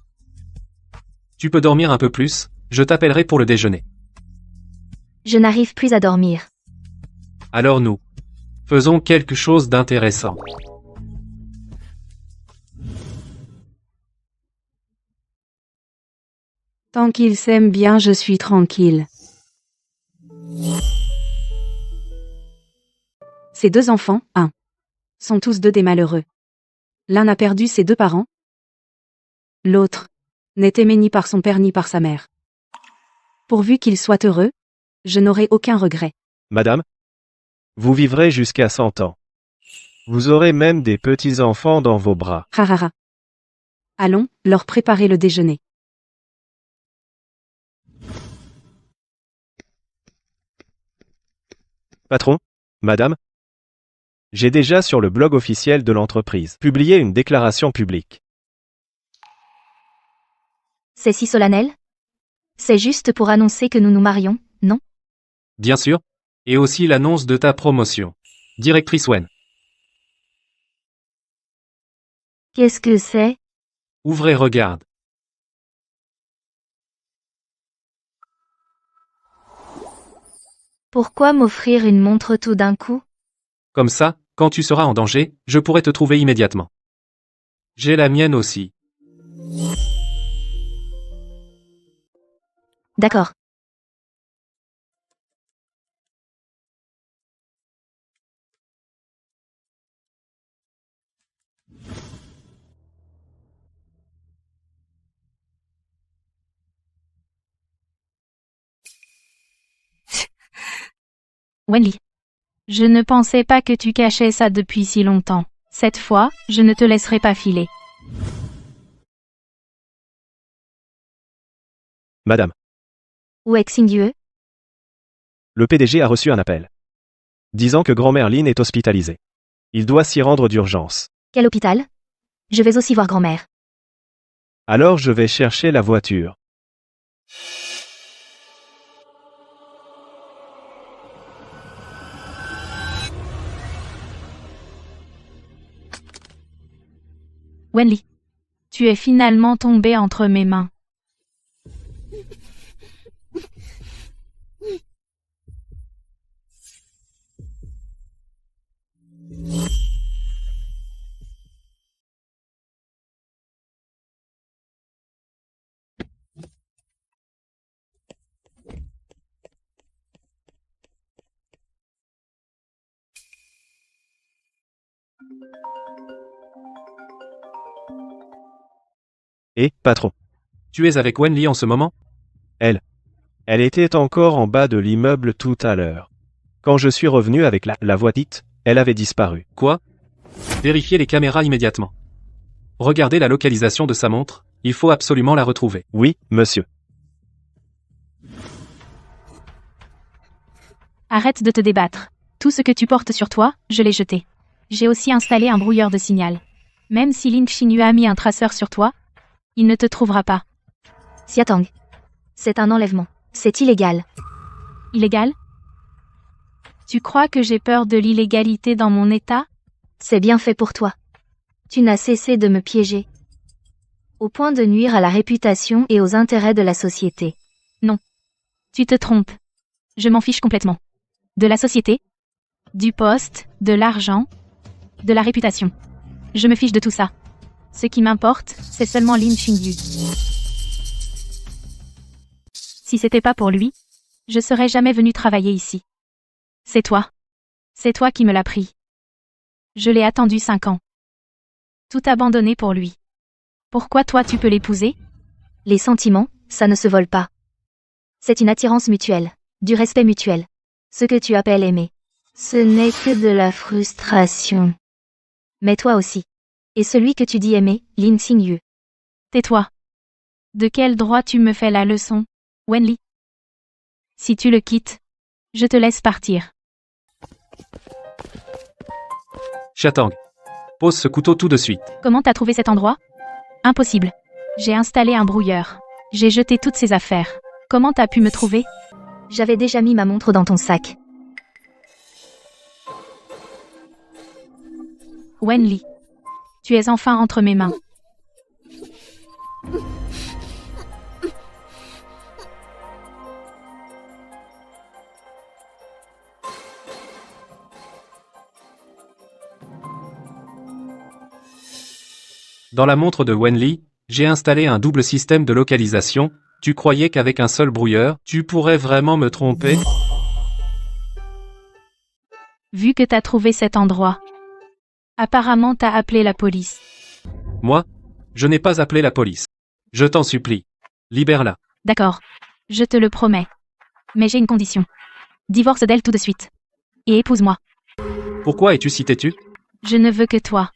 Tu peux dormir un peu plus, je t'appellerai pour le déjeuner. Je n'arrive plus à dormir. Alors nous, faisons quelque chose d'intéressant. Tant qu'ils s'aiment bien, je suis tranquille. Ces deux enfants, sont tous deux des malheureux. L'un a perdu ses deux parents. L'autre n'est aimé ni par son père ni par sa mère. Pourvu qu'ils soient heureux, je n'aurai aucun regret. Madame, vous vivrez jusqu'à 100 ans. Vous aurez même des petits-enfants dans vos bras. Rarara. Allons, leur préparer le déjeuner. Patron, madame, j'ai déjà sur le blog officiel de l'entreprise publié une déclaration publique. C'est si solennel? C'est juste pour annoncer que nous nous marions, non? Bien sûr. Et aussi l'annonce de ta promotion. Directrice Wen. Qu'est-ce que c'est? Ouvrez, regarde. Pourquoi m'offrir une montre tout d'un coup? Comme ça, quand tu seras en danger, je pourrai te trouver immédiatement. J'ai la mienne aussi. D'accord. Wenli. Je ne pensais pas que tu cachais ça depuis si longtemps. Cette fois, je ne te laisserai pas filer. Madame, Où est Xingyue? le PDG a reçu un appel disant que grand-mère Lin est hospitalisée. Il doit s'y rendre d'urgence. Quel hôpital? Je vais aussi voir grand-mère. Alors je vais chercher la voiture. Wenli. Tu es finalement tombé entre mes mains. Et, patron, Tu es avec Wenli en ce moment? elle était encore en bas de l'immeuble tout à l'heure. Quand je suis revenu avec la voitite, elle avait disparu. Quoi? Vérifiez les caméras immédiatement. Regardez la localisation de sa montre, il faut absolument la retrouver. Oui, monsieur. Arrête de te débattre. Tout ce que tu portes sur toi, je l'ai jeté. J'ai aussi installé un brouilleur de signal. Même si Lin Xinyu a mis un traceur sur toi, il ne te trouvera pas. Xiatang. C'est un enlèvement. C'est illégal. Illégal? Tu crois que j'ai peur de l'illégalité dans mon état? C'est bien fait pour toi. Tu n'as cessé de me piéger. Au point de nuire à la réputation et aux intérêts de la société. Tu te trompes. Je m'en fiche complètement. De la société? Du poste, de l'argent, de la réputation. Je me fiche de tout ça. Ce qui m'importe, c'est seulement Lin Xingyu. Si c'était pas pour lui, je serais jamais venu travailler ici. C'est toi. C'est toi qui me l'as pris. Je l'ai attendu 5 ans. Tout abandonné pour lui. Pourquoi toi tu peux l'épouser? Les sentiments, ça ne se vole pas. C'est une attirance mutuelle, du respect mutuel. Ce que tu appelles aimer. Ce n'est que de la frustration. Mais toi aussi. Et celui que tu dis aimer, Lin Xingyu. Tais-toi. De quel droit tu me fais la leçon, Wenli? Si tu le quittes, je te laisse partir. Xiatang. Pose ce couteau tout de suite. Comment t'as trouvé cet endroit? Impossible. J'ai installé un brouilleur. J'ai jeté toutes ces affaires. Comment t'as pu me trouver? J'avais déjà mis ma montre dans ton sac. Wenli. Tu es enfin entre mes mains. Dans la montre de Wenli, j'ai installé un double système de localisation. Tu croyais qu'avec un seul brouilleur, tu pourrais vraiment me tromper? Vu que t'as trouvé cet endroit. Apparemment t'as appelé la police. Moi? Je n'ai pas appelé la police. Je t'en supplie. Libère-la. D'accord. Je te le promets. Mais j'ai une condition. Divorce d'elle tout de suite. Et épouse-moi. Pourquoi es-tu si têtu? Je ne veux que toi.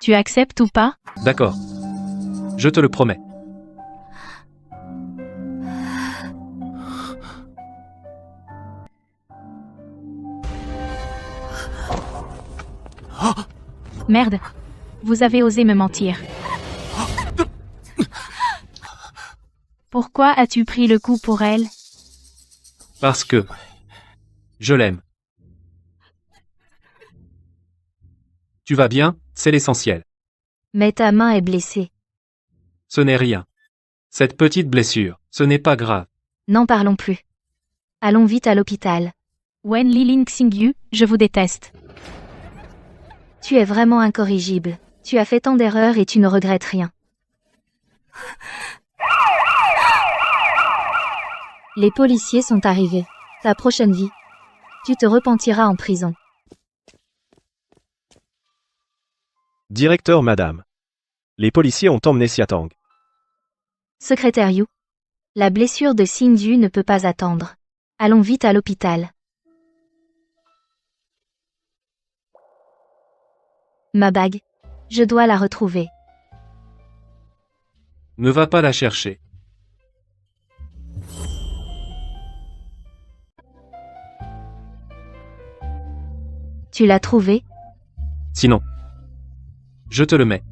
Tu acceptes ou pas? D'accord. Je te le promets. Merde. Vous avez osé me mentir. Pourquoi as-tu pris le coup pour elle? Parce que... je l'aime. Tu vas bien, c'est l'essentiel. Mais ta main est blessée. Ce n'est rien. Cette petite blessure, ce n'est pas grave. N'en parlons plus. Allons vite à l'hôpital. Wenli Lin Xingyu, je vous déteste. Tu es vraiment incorrigible. Tu as fait tant d'erreurs et tu ne regrettes rien. Les policiers sont arrivés. Ta prochaine vie. Tu te repentiras en prison. Directeur madame. Les policiers ont emmené Xiatang. Secrétaire Yu. La blessure de Xingyu ne peut pas attendre. Allons vite à l'hôpital. Ma bague. Je dois la retrouver. Ne va pas la chercher. Tu l'as trouvée? Sinon, je te le mets.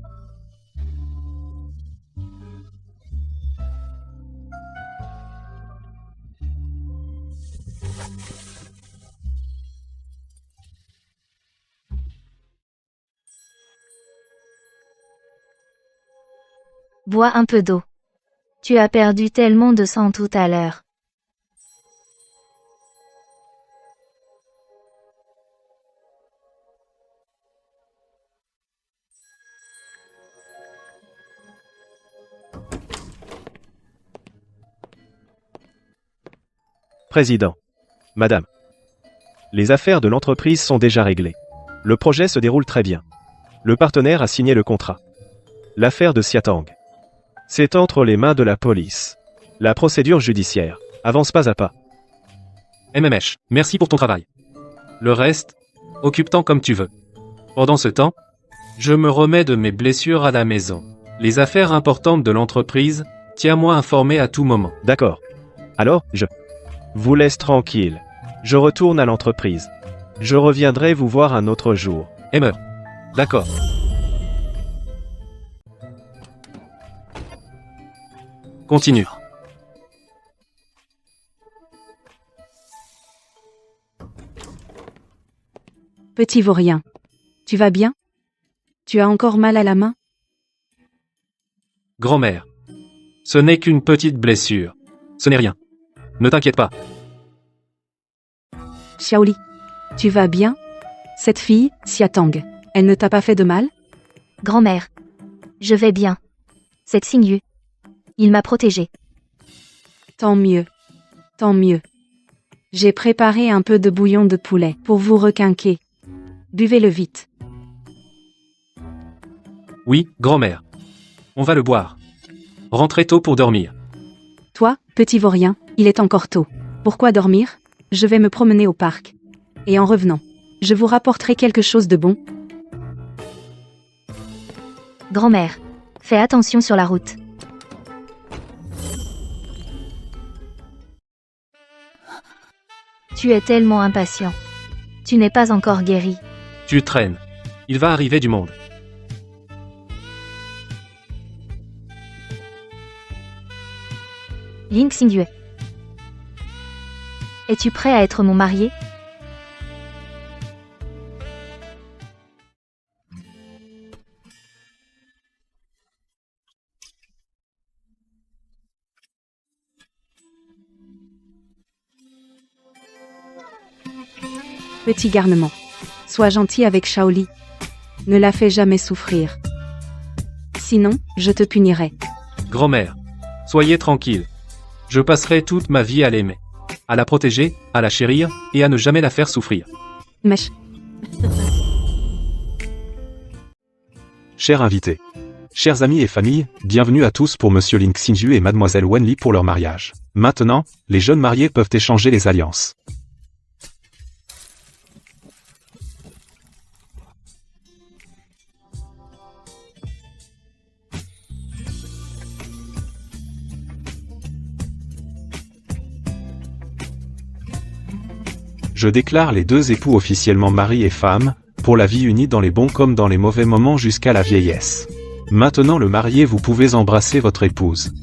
Bois un peu d'eau. Tu as perdu tellement de sang tout à l'heure. Président. Madame. Les affaires de l'entreprise sont déjà réglées. Le projet se déroule très bien. Le partenaire a signé le contrat. L'affaire de Xiatang. C'est entre les mains de la police. La procédure judiciaire avance pas à pas. MMH, merci pour ton travail. Le reste, occupe-t'en comme tu veux. Pendant ce temps, je me remets de mes blessures à la maison. Les affaires importantes de l'entreprise, tiens-moi informé à tout moment. D'accord. Alors, je vous laisse tranquille. Je retourne à l'entreprise. Je reviendrai vous voir un autre jour. Emmer. D'accord. Continue. Petit vaurien. Tu vas bien? Tu as encore mal à la main? Grand-mère. Ce n'est qu'une petite blessure. Ce n'est rien. Ne t'inquiète pas. Xiaoli. Tu vas bien? Cette fille, Xia Tang, elle ne t'a pas fait de mal? Grand-mère. Je vais bien. C'est Xingyu. Il m'a protégée. Tant mieux. Tant mieux. J'ai préparé un peu de bouillon de poulet pour vous requinquer. Buvez-le vite. Oui, grand-mère. On va le boire. Rentrez tôt pour dormir. Toi, petit vaurien, il est encore tôt. Pourquoi dormir? Je vais me promener au parc. Et en revenant, je vous rapporterai quelque chose de bon. Grand-mère. Fais attention sur la route. Tu es tellement impatient. Tu n'es pas encore guéri. Tu traînes. Il va arriver du monde. Ling Xingyu. Es-tu prêt à être mon marié? Petit garnement. Sois gentil avec Shaoli. Ne la fais jamais souffrir. Sinon, je te punirai. Grand-mère. Soyez tranquille. Je passerai toute ma vie à l'aimer. À la protéger, à la chérir, et à ne jamais la faire souffrir. Mèche. Chers invités. Chers amis et familles, bienvenue à tous pour Monsieur Ling Xingyu et Mademoiselle Wenli pour leur mariage. Maintenant, les jeunes mariés peuvent échanger les alliances. Je déclare les deux époux officiellement mari et femme, pour la vie unie dans les bons comme dans les mauvais moments jusqu'à la vieillesse. Maintenant le marié, vous pouvez embrasser votre épouse.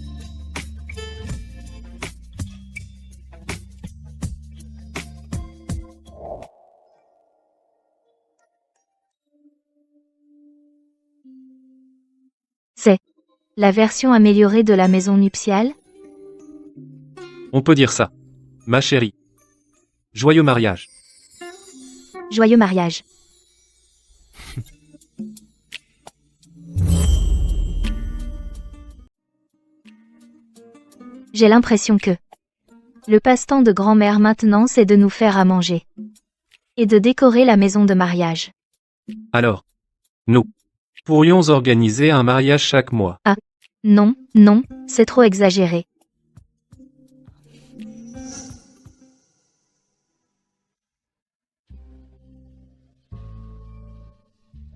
C'est la version améliorée de la maison nuptiale? On peut dire ça. Ma chérie. Joyeux mariage. Joyeux mariage. J'ai l'impression que le passe-temps de grand-mère maintenant, c'est de nous faire à manger. Et de décorer la maison de mariage. Alors, nous pourrions organiser un mariage chaque mois. Non, non, c'est trop exagéré.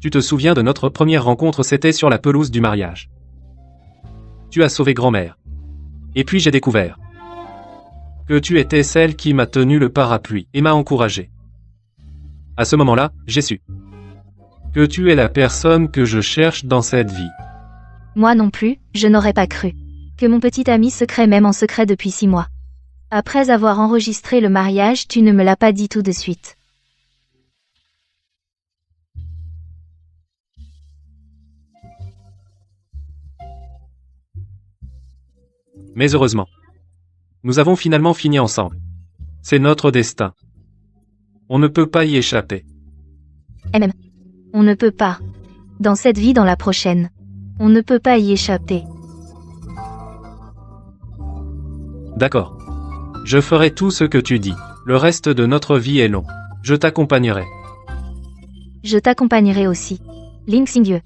Tu te souviens de notre première rencontre, c'était sur la pelouse du mariage. Tu as sauvé grand-mère. Et puis j'ai découvert que tu étais celle qui m'a tenu le parapluie et m'a encouragé. À ce moment-là, j'ai su que tu es la personne que je cherche dans cette vie. Moi non plus, je n'aurais pas cru que mon petit ami secret, même en secret depuis 6 mois. Après avoir enregistré le mariage, tu ne me l'as pas dit tout de suite. Mais heureusement, nous avons finalement fini ensemble. C'est notre destin. On ne peut pas y échapper. On ne peut pas. Dans cette vie, dans la prochaine. On ne peut pas y échapper. D'accord. Je ferai tout ce que tu dis. Le reste de notre vie est long. Je t'accompagnerai. Je t'accompagnerai aussi. Ling Xingyu.